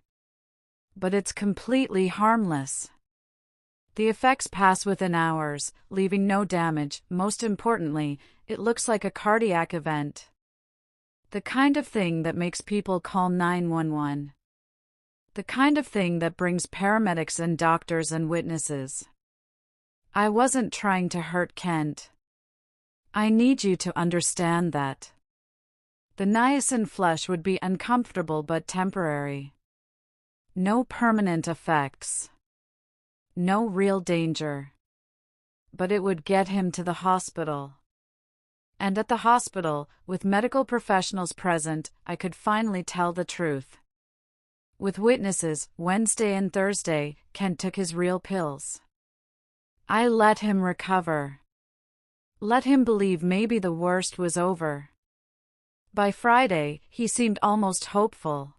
S1: But it's completely harmless. The effects pass within hours, leaving no damage. Most importantly, it looks like a cardiac event. The kind of thing that makes people call 911. The kind of thing that brings paramedics and doctors and witnesses. I wasn't trying to hurt Kent. I need you to understand that. The niacin flush would be uncomfortable but temporary. No permanent effects. No real danger. But it would get him to the hospital. And at the hospital, with medical professionals present, I could finally tell the truth. With witnesses, Wednesday and Thursday, Kent took his real pills. I let him recover. Let him believe maybe the worst was over. By Friday, he seemed almost hopeful.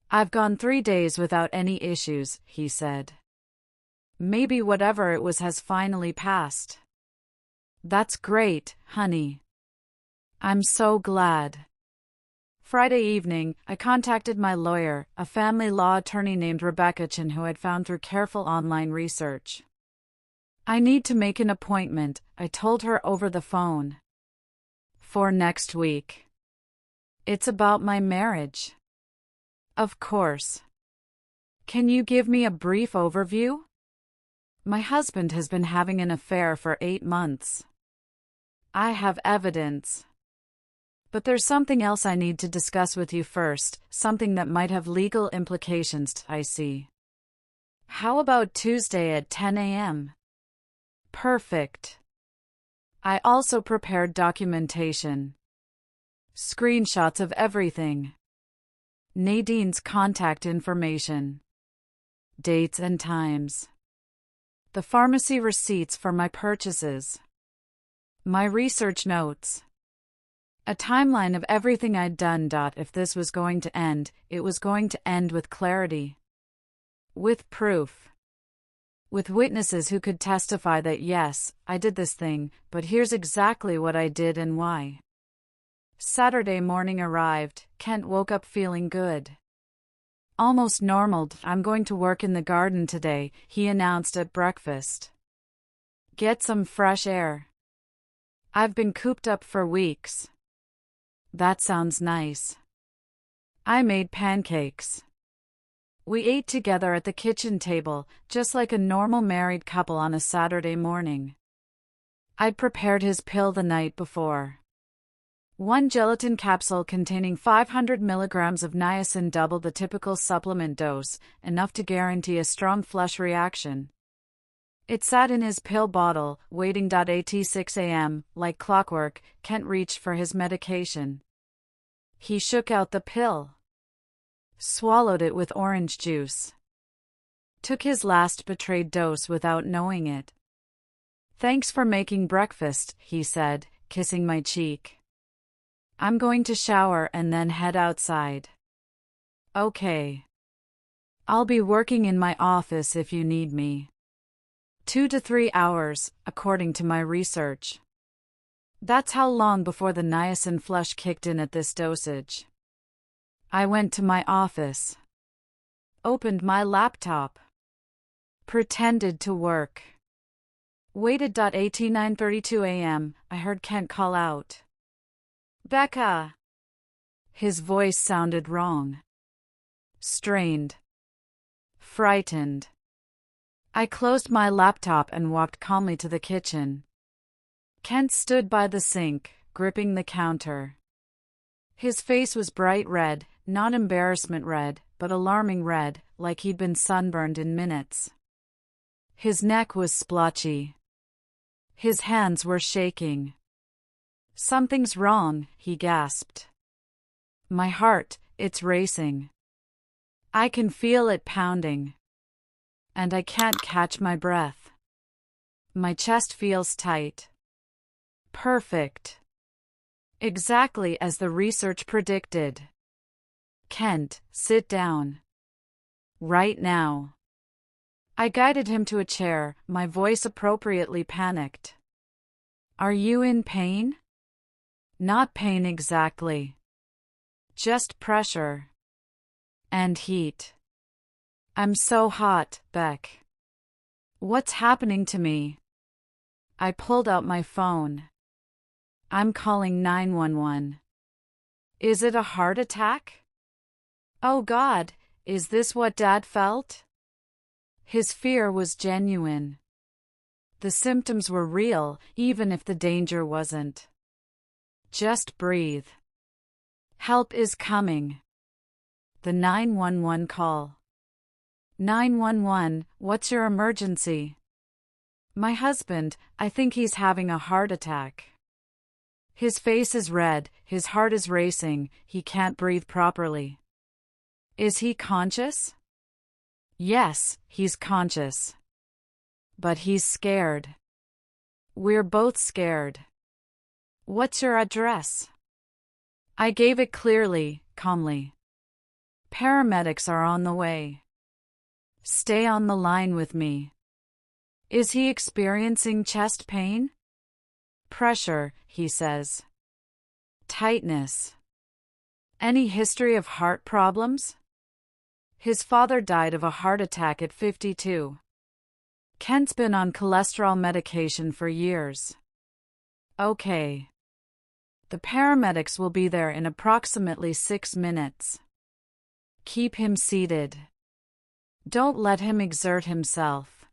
S1: I've gone 3 days without any issues, he said. Maybe whatever it was has finally passed. That's great, honey. I'm so glad. Friday evening, I contacted my lawyer, a family law attorney named Rebecca who I'd found through careful online research. I need to make an appointment, I told her over the phone. For next week. It's about my marriage. Of course. Can you give me a brief overview? My husband has been having an affair for 8 months. I have evidence. But there's something else I need to discuss with you first, something that might have legal implications, I see. How about Tuesday at 10 a.m.? Perfect. I also prepared documentation. Screenshots of everything. Nadine's contact information. Dates and times. The pharmacy receipts for my purchases. My research notes. A timeline of everything I'd done. If this was going to end, it was going to end with clarity. With proof. With witnesses who could testify that yes, I did this thing, but here's exactly what I did and why. Saturday morning arrived. Kent woke up feeling good. Almost normal. I'm going to work in the garden today, he announced at breakfast. Get some fresh air. I've been cooped up for weeks. That sounds nice. I made pancakes. We ate together at the kitchen table, just like a normal married couple on a Saturday morning. I'd prepared his pill the night before. 1 gelatin capsule containing 500 milligrams of niacin doubled the typical supplement dose, enough to guarantee a strong flush reaction. It sat in his pill bottle, waiting. At 6 a.m., like clockwork, Kent reached for his medication. He shook out the pill. Swallowed it with orange juice. Took his last betrayed dose without knowing it. Thanks for making breakfast, he said, kissing my cheek. I'm going to shower and then head outside. Okay. I'll be working in my office if you need me. 2 to 3 hours, according to my research. That's how long before the niacin flush kicked in at this dosage. I went to my office. Opened my laptop. Pretended to work. Waited. At 9:32 a.m., I heard Kent call out. Becca! His voice sounded wrong. Strained. Frightened. I closed my laptop and walked calmly to the kitchen. Kent stood by the sink, gripping the counter. His face was bright red, not embarrassment red, but alarming red, like he'd been sunburned in minutes. His neck was splotchy. His hands were shaking. Something's wrong, he gasped. My heart, it's racing. I can feel it pounding. And I can't catch my breath. My chest feels tight. Perfect. Exactly as the research predicted. Kent, sit down. Right now. I guided him to a chair, my voice appropriately panicked. Are you in pain? Not pain exactly. Just pressure. And heat. I'm so hot, Beck. What's happening to me? I pulled out my phone. I'm calling 911. Is it a heart attack? Oh God, is this what Dad felt? His fear was genuine. The symptoms were real, even if the danger wasn't. Just breathe. Help is coming. The 911 call. 911, what's your emergency? My husband, I think he's having a heart attack. His face is red, his heart is racing, he can't breathe properly. Is he conscious? Yes, he's conscious. But he's scared. We're both scared. What's your address? I gave it clearly, calmly. Paramedics are on the way. Stay on the line with me. Is he experiencing chest pain? Pressure, he says. Tightness. Any history of heart problems? His father died of a heart attack at 52. Kent's been on cholesterol medication for years. Okay. The paramedics will be there in approximately 6 minutes. Keep him seated. Don't let him exert himself.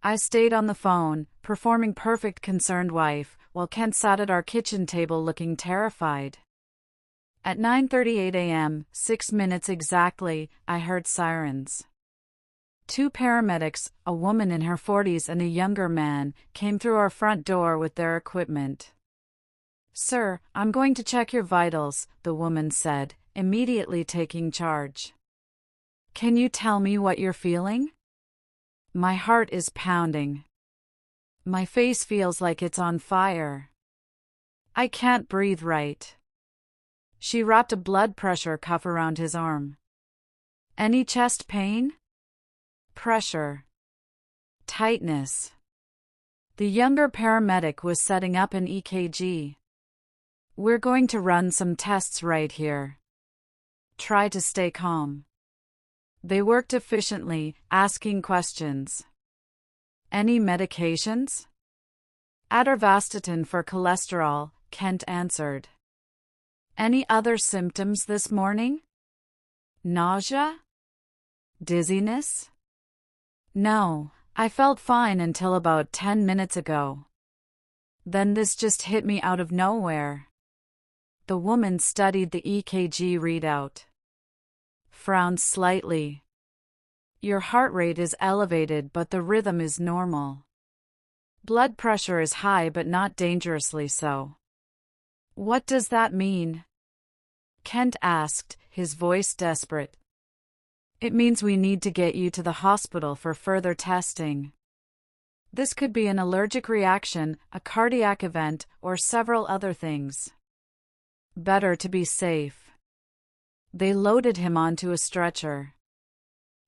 S1: I stayed on the phone, performing perfect concerned wife, while Kent sat at our kitchen table looking terrified. At 9:38 a.m., 6 minutes exactly, I heard sirens. 2 paramedics, a woman in her 40s and a younger man, came through our front door with their equipment. Sir, I'm going to check your vitals, the woman said, immediately taking charge. Can you tell me what you're feeling? My heart is pounding. My face feels like it's on fire. I can't breathe right. She wrapped a blood pressure cuff around his arm. Any chest pain? Pressure. Tightness. The younger paramedic was setting up an EKG. We're going to run some tests right here. Try to stay calm. They worked efficiently, asking questions. Any medications? Atorvastatin for cholesterol, Kent answered. Any other symptoms this morning? Nausea? Dizziness? No, I felt fine until about 10 minutes ago. Then this just hit me out of nowhere. The woman studied the EKG readout. Frowned slightly. Your heart rate is elevated but the rhythm is normal. Blood pressure is high but not dangerously so. What does that mean? Kent asked, his voice desperate. It means we need to get you to the hospital for further testing. This could be an allergic reaction, a cardiac event, or several other things. Better to be safe. They loaded him onto a stretcher.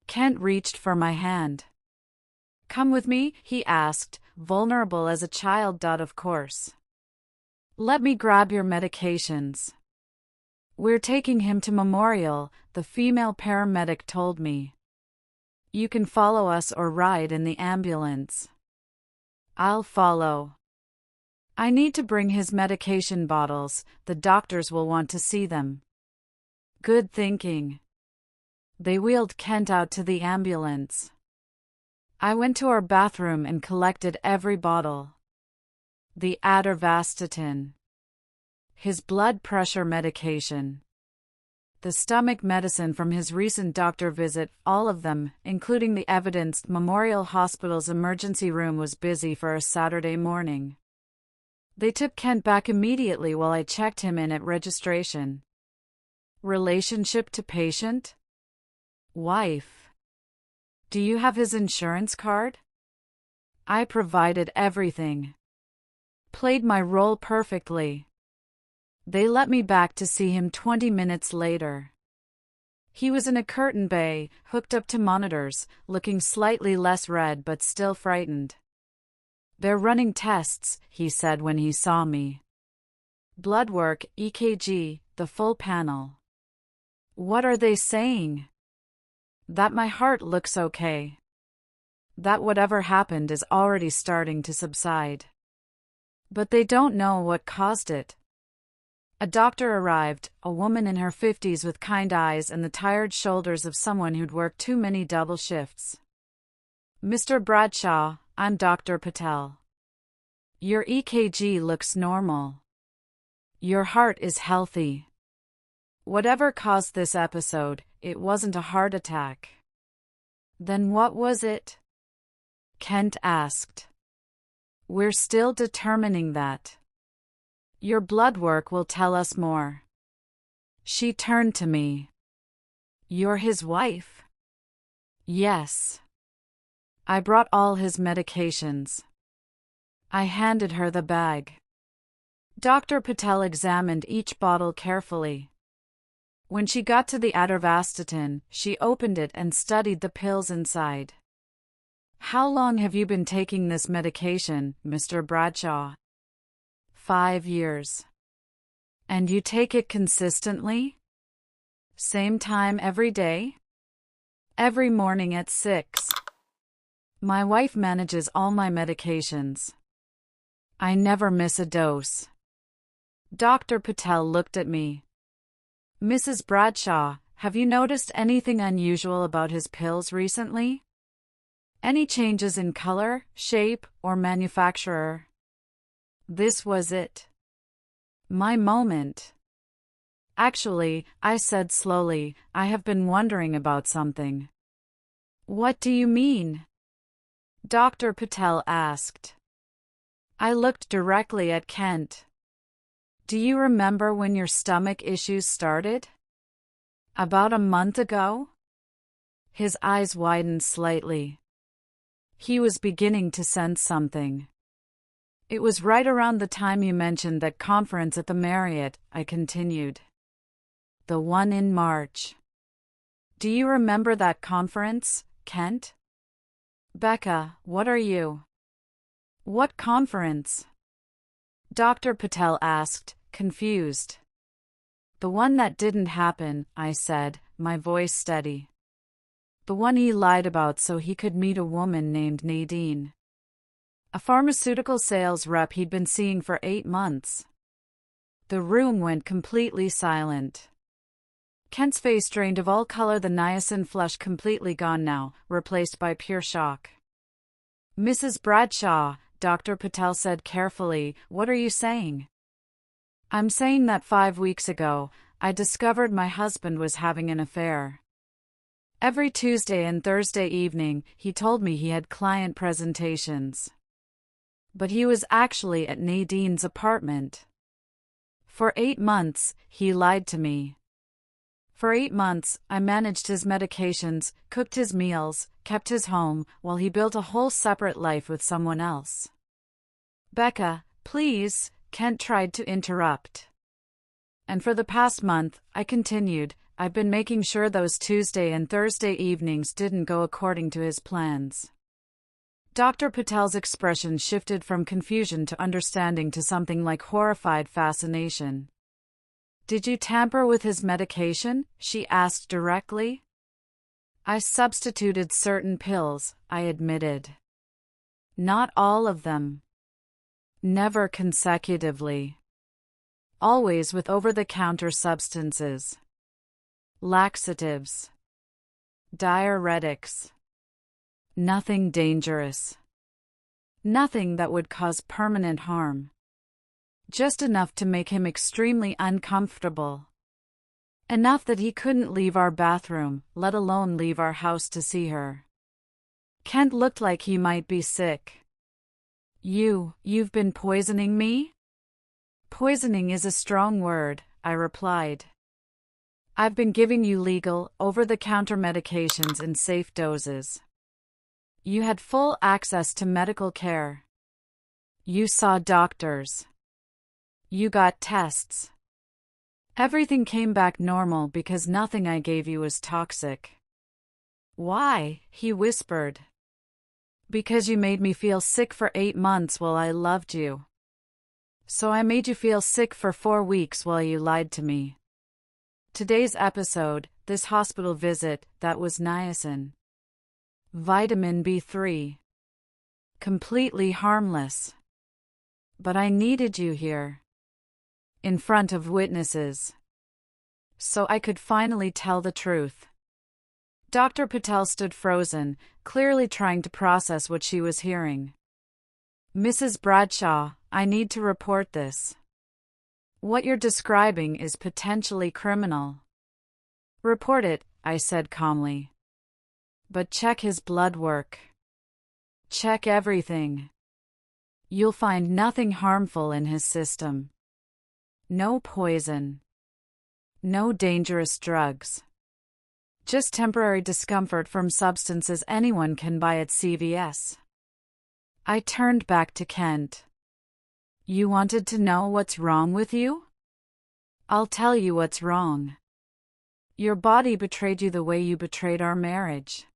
S1: Kent reached for my hand. Come with me, he asked, vulnerable as a child. Of course. Let me grab your medications. We're taking him to Memorial, the female paramedic told me. You can follow us or ride in the ambulance. I'll follow. I need to bring his medication bottles, the doctors will want to see them. Good thinking. They wheeled Kent out to the ambulance. I went to our bathroom and collected every bottle. The atorvastatin. His blood pressure medication. The stomach medicine from his recent doctor visit, all of them, including the evidence. Memorial Hospital's emergency room was busy for a Saturday morning. They took Kent back immediately while I checked him in at registration. Relationship to patient? Wife. Do you have his insurance card? I provided everything. Played my role perfectly. They let me back to see him 20 minutes later. He was in a curtain bay, hooked up to monitors, looking slightly less red but still frightened. They're running tests, he said when he saw me. Blood work, EKG, the full panel. What are they saying? That my heart looks okay. That whatever happened is already starting to subside. But they don't know what caused it. A doctor arrived, a woman in her 50s with kind eyes and the tired shoulders of someone who'd worked too many double shifts. Mr. Bradshaw, I'm Dr. Patel. Your EKG looks normal. Your heart is healthy. Whatever caused this episode, it wasn't a heart attack. Then what was it? Kent asked. We're still determining that. Your blood work will tell us more. She turned to me. You're his wife? Yes. I brought all his medications. I handed her the bag. Dr. Patel examined each bottle carefully. When she got to the atorvastatin, she opened it and studied the pills inside. How long have you been taking this medication, Mr. Bradshaw? 5 years. And you take it consistently? Same time every day? Every morning at 6. My wife manages all my medications. I never miss a dose. Dr. Patel looked at me. Mrs. Bradshaw, have you noticed anything unusual about his pills recently? Any changes in color, shape, or manufacturer? This was it. My moment. Actually, I said slowly, I have been wondering about something. What do you mean? Dr. Patel asked. I looked directly at Kent. Do you remember when your stomach issues started? About a month ago? His eyes widened slightly. He was beginning to sense something. It was right around the time you mentioned that conference at the Marriott, I continued. The one in March. Do you remember that conference, Kent? Becca, what are you? What conference? Dr. Patel asked, confused. The one that didn't happen, I said, my voice steady. The one he lied about so he could meet a woman named Nadine. A pharmaceutical sales rep he'd been seeing for 8 months. The room went completely silent. Kent's face drained of all color, the niacin flush completely gone now, replaced by pure shock. Mrs. Bradshaw, Dr. Patel said carefully, what are you saying? I'm saying that 5 weeks ago, I discovered my husband was having an affair. Every Tuesday and Thursday evening, he told me he had client presentations. But he was actually at Nadine's apartment. For 8 months, he lied to me. For 8 months, I managed his medications, cooked his meals, kept his home, while he built a whole separate life with someone else. Becca, please, Kent tried to interrupt. And for the past month, I continued, I've been making sure those Tuesday and Thursday evenings didn't go according to his plans. Dr. Patel's expression shifted from confusion to understanding to something like horrified fascination. Did you tamper with his medication? She asked directly. I substituted certain pills, I admitted. Not all of them. Never consecutively. Always with over-the-counter substances. Laxatives. Diuretics. Nothing dangerous. Nothing that would cause permanent harm. Just enough to make him extremely uncomfortable. Enough that he couldn't leave our bathroom, let alone leave our house to see her. Kent looked like he might be sick. You've been poisoning me? Poisoning is a strong word, I replied. I've been giving you legal, over-the-counter medications in safe doses. You had full access to medical care. You saw doctors. You got tests. Everything came back normal because nothing I gave you was toxic. Why? He whispered. Because you made me feel sick for 8 months while I loved you. So I made you feel sick for 4 weeks while you lied to me. Today's episode, this hospital visit, that was niacin. Vitamin B3. Completely harmless. But I needed you here. In front of witnesses. So I could finally tell the truth. Dr. Patel stood frozen, clearly trying to process what she was hearing. Mrs. Bradshaw, I need to report this. What you're describing is potentially criminal. Report it, I said calmly. But check his blood work. Check everything. You'll find nothing harmful in his system. No poison. No dangerous drugs. Just temporary discomfort from substances anyone can buy at CVS. I turned back to Kent. You wanted to know what's wrong with you? I'll tell you what's wrong. Your body betrayed you the way you betrayed our marriage.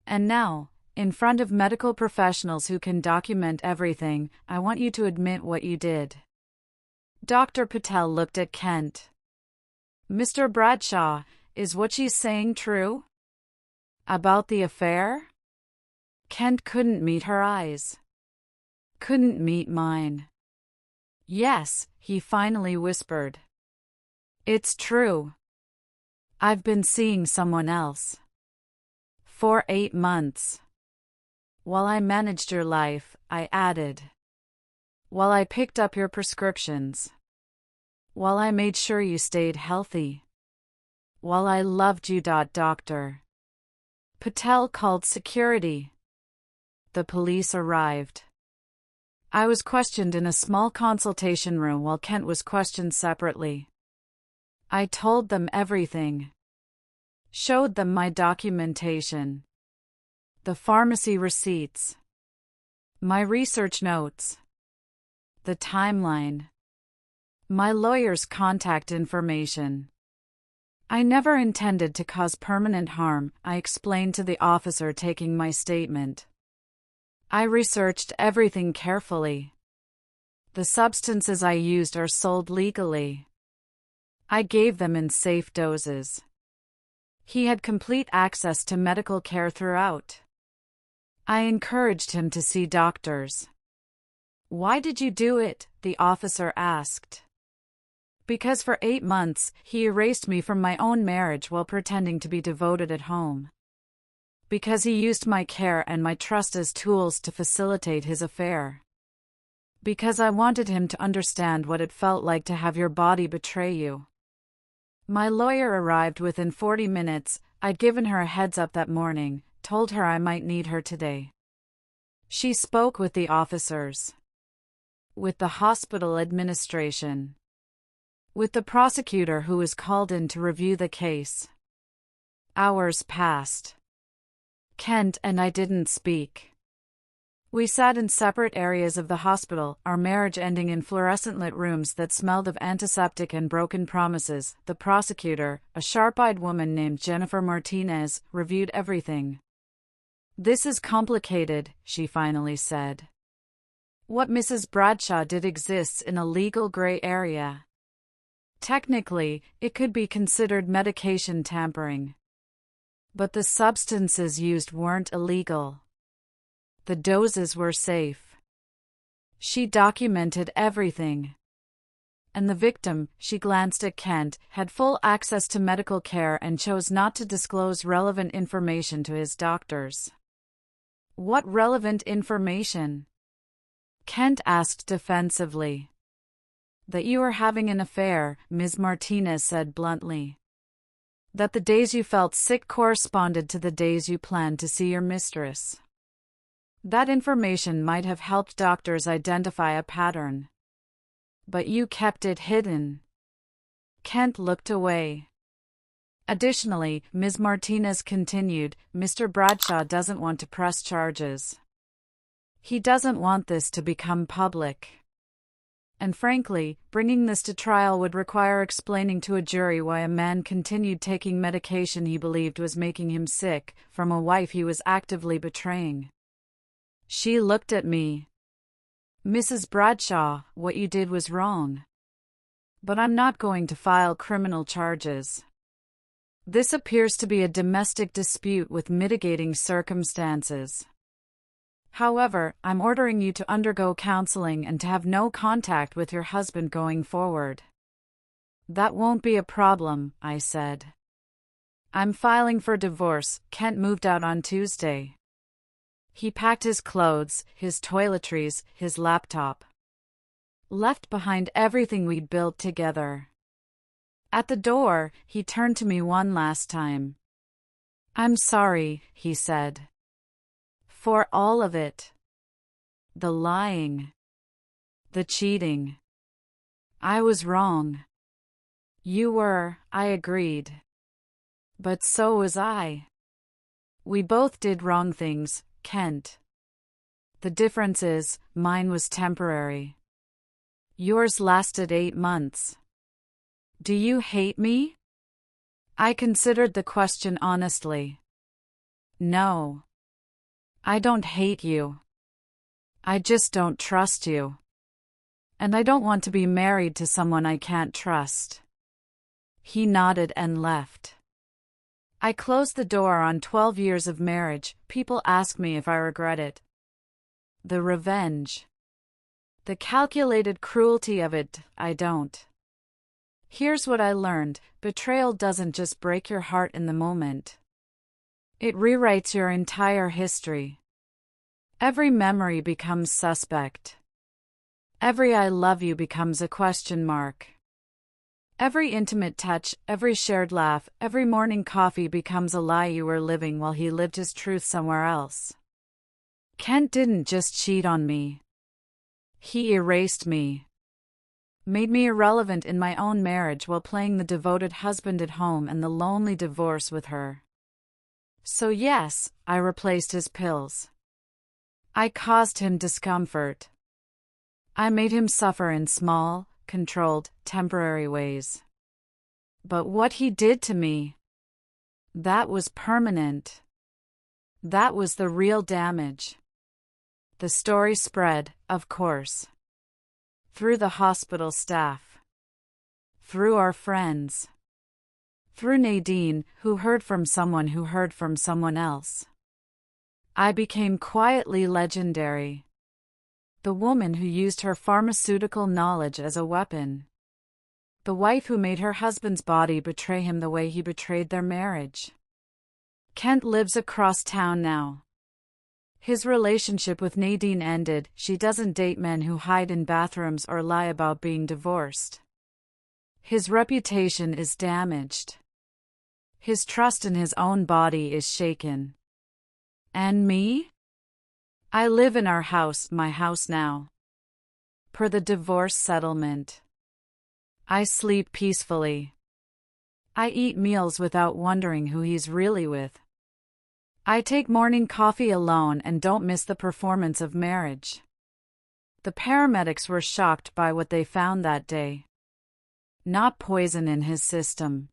S1: And now, in front of medical professionals who can document everything, I want you to admit what you did. Dr. Patel looked at Kent. Mr. Bradshaw, is what she's saying true? About the affair? Kent couldn't meet her eyes. Couldn't meet mine. Yes, he finally whispered. It's true. I've been seeing someone else. For 8 months. While I managed your life, I added. While I picked up your prescriptions. While I made sure you stayed healthy. While I loved you. Dr. Patel called security. The police arrived. I was questioned in a small consultation room while Kent was questioned separately. I told them everything. Showed them my documentation. The pharmacy receipts. My research notes. The timeline. My lawyer's contact information. I never intended to cause permanent harm, I explained to the officer taking my statement. I researched everything carefully. The substances I used are sold legally. I gave them in safe doses. He had complete access to medical care throughout. I encouraged him to see doctors. Why did you do it? The officer asked. Because for 8 months, he erased me from my own marriage while pretending to be devoted at home. Because he used my care and my trust as tools to facilitate his affair. Because I wanted him to understand what it felt like to have your body betray you. My lawyer arrived within 40 minutes. I'd given her a heads up that morning, told her I might need her today. She spoke with the officers. With the hospital administration. with the prosecutor who was called in to review the case. Hours passed. Kent and I didn't speak. We sat in separate areas of the hospital, our marriage ending in fluorescent-lit rooms that smelled of antiseptic and broken promises. The prosecutor, a sharp-eyed woman named Jennifer Martinez, reviewed everything. "This is complicated," she finally said. "What Mrs. Bradshaw did exists in a legal gray area. Technically, it could be considered medication tampering. But the substances used weren't illegal. The doses were safe. She documented everything. And the victim," she glanced at Kent, "had full access to medical care and chose not to disclose relevant information to his doctors." "What relevant information?" Kent asked defensively. "That you were having an affair," Ms. Martinez said bluntly. "That the days you felt sick corresponded to the days you planned to see your mistress. That information might have helped doctors identify a pattern. But you kept it hidden." Kent looked away. "Additionally," Ms. Martinez continued, "Mr. Bradshaw doesn't want to press charges. He doesn't want this to become public. And frankly, bringing this to trial would require explaining to a jury why a man continued taking medication he believed was making him sick, from a wife he was actively betraying." She looked at me. "Mrs. Bradshaw, what you did was wrong. But I'm not going to file criminal charges. This appears to be a domestic dispute with mitigating circumstances. However, I'm ordering you to undergo counseling and to have no contact with your husband going forward." "That won't be a problem," I said. "I'm filing for divorce." Kent moved out on Tuesday. He packed his clothes, his toiletries, his laptop. Left behind everything we'd built together. At the door, he turned to me one last time. "I'm sorry," he said. "For all of it. The lying. The cheating. I was wrong." "You were," I agreed. "But so was I. We both did wrong things, Kent. The difference is, mine was temporary. Yours lasted 8 months. Do you hate me?" I considered the question honestly. "No. I don't hate you. I just don't trust you. And I don't want to be married to someone I can't trust." He nodded and left. I closed the door on 12 years of marriage. People ask me if I regret it. The revenge. The calculated cruelty of it, I don't. Here's what I learned: betrayal doesn't just break your heart in the moment. It rewrites your entire history. Every memory becomes suspect. Every "I love you" becomes a question mark. Every intimate touch, every shared laugh, every morning coffee becomes a lie you were living while he lived his truth somewhere else. Kent didn't just cheat on me. He erased me. Made me irrelevant in my own marriage while playing the devoted husband at home and the lonely divorce with her. So yes, I replaced his pills. I caused him discomfort. I made him suffer in small, controlled, temporary ways. But what he did to me, that was permanent. That was the real damage. The story spread, of course. Through the hospital staff. Through our friends. Through Nadine, who heard from someone who heard from someone else. I became quietly legendary. The woman who used her pharmaceutical knowledge as a weapon. The wife who made her husband's body betray him the way he betrayed their marriage. Kent lives across town now. His relationship with Nadine ended. She doesn't date men who hide in bathrooms or lie about being divorced. His reputation is damaged. His trust in his own body is shaken. And me? I live in our house, my house now. Per the divorce settlement. I sleep peacefully. I eat meals without wondering who he's really with. I take morning coffee alone and don't miss the performance of marriage. The paramedics were shocked by what they found that day. Not poison in his system.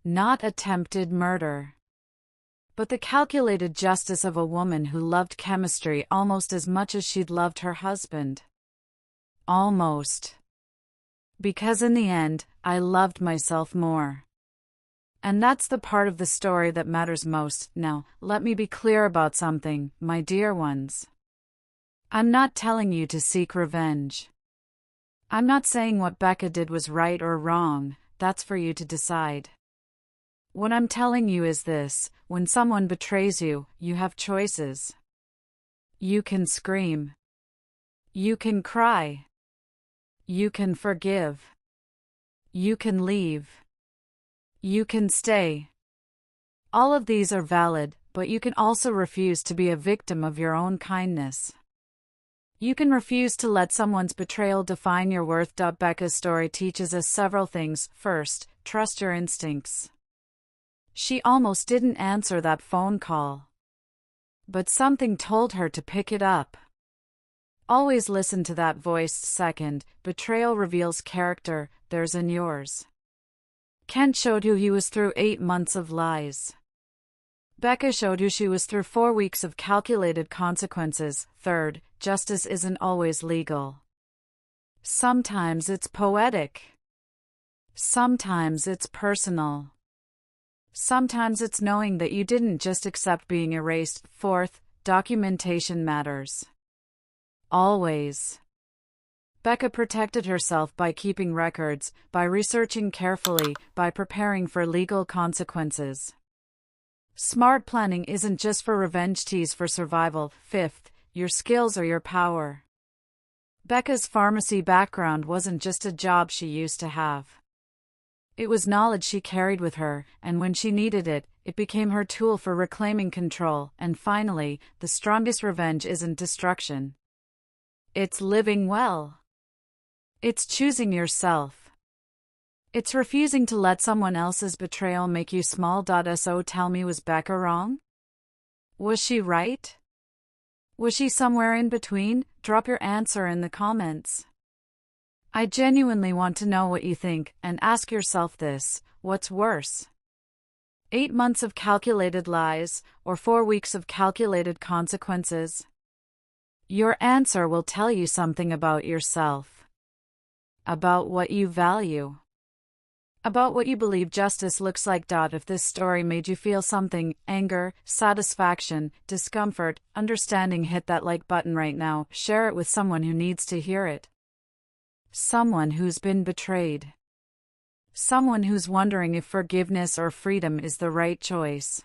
S1: Not attempted murder. But the calculated justice of a woman who loved chemistry almost as much as she'd loved her husband. Almost. Because in the end, I loved myself more. And that's the part of the story that matters most. Now, let me be clear about something, my dear ones. I'm not telling you to seek revenge. I'm not saying what Becca did was right or wrong, that's for you to decide. What I'm telling you is this: when someone betrays you, you have choices. You can scream. You can cry. You can forgive. You can leave. You can stay. All of these are valid, but you can also refuse to be a victim of your own kindness. You can refuse to let someone's betrayal define your worth. Becca's story teaches us several things. First, trust your instincts. She almost didn't answer that phone call. But something told her to pick it up. Always listen to that voice. Second, betrayal reveals character, theirs and yours. Kent showed who he was through 8 months of lies. Becca showed who she was through 4 weeks of calculated consequences. Third, justice isn't always legal. Sometimes it's poetic. Sometimes it's personal. Sometimes it's knowing that you didn't just accept being erased. Fourth, documentation matters. Always. Becca protected herself by keeping records, by researching carefully, by preparing for legal consequences. Smart planning isn't just for revenge, tease for survival. Fifth, your skills are your power. Becca's pharmacy background wasn't just a job she used to have. It was knowledge she carried with her, and when she needed it, it became her tool for reclaiming control. And finally, the strongest revenge isn't destruction. It's living well. It's choosing yourself. It's refusing to let someone else's betrayal make you small. So tell me, was Becca wrong? Was she right? Was she somewhere in between? Drop your answer in the comments. I genuinely want to know what you think, and ask yourself this: what's worse? 8 months of calculated lies, or 4 weeks of calculated consequences? Your answer will tell you something about yourself. About what you value. About what you believe justice looks like. If this story made you feel something, anger, satisfaction, discomfort, understanding, hit that like button right now. Share it with someone who needs to hear it. Someone who's been betrayed. Someone who's wondering if forgiveness or freedom is the right choice.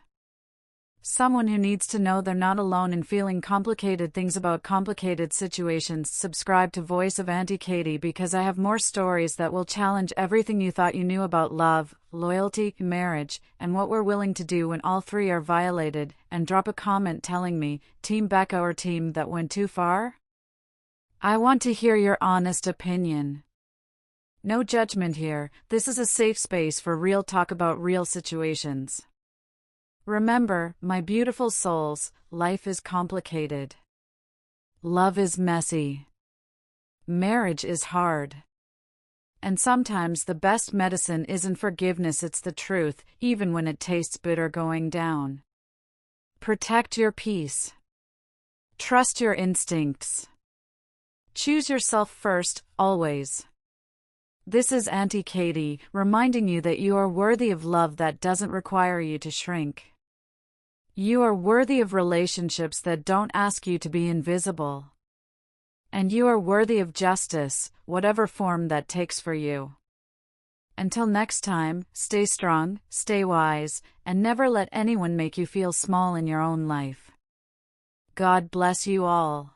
S1: Someone who needs to know they're not alone in feeling complicated things about complicated situations. Subscribe to Voice of Auntie Katie, because I have more stories that will challenge everything you thought you knew about love, loyalty, marriage, and what we're willing to do when all three are violated. And drop a comment telling me, Team Becca or Team That Went Too Far? I want to hear your honest opinion. No judgment here, this is a safe space for real talk about real situations. Remember, my beautiful souls, life is complicated. Love is messy. Marriage is hard. And sometimes the best medicine isn't forgiveness, it's the truth, even when it tastes bitter going down. Protect your peace. Trust your instincts. Choose yourself first, always. This is Auntie Katie, reminding you that you are worthy of love that doesn't require you to shrink. You are worthy of relationships that don't ask you to be invisible. And you are worthy of justice, whatever form that takes for you. Until next time, stay strong, stay wise, and never let anyone make you feel small in your own life. God bless you all.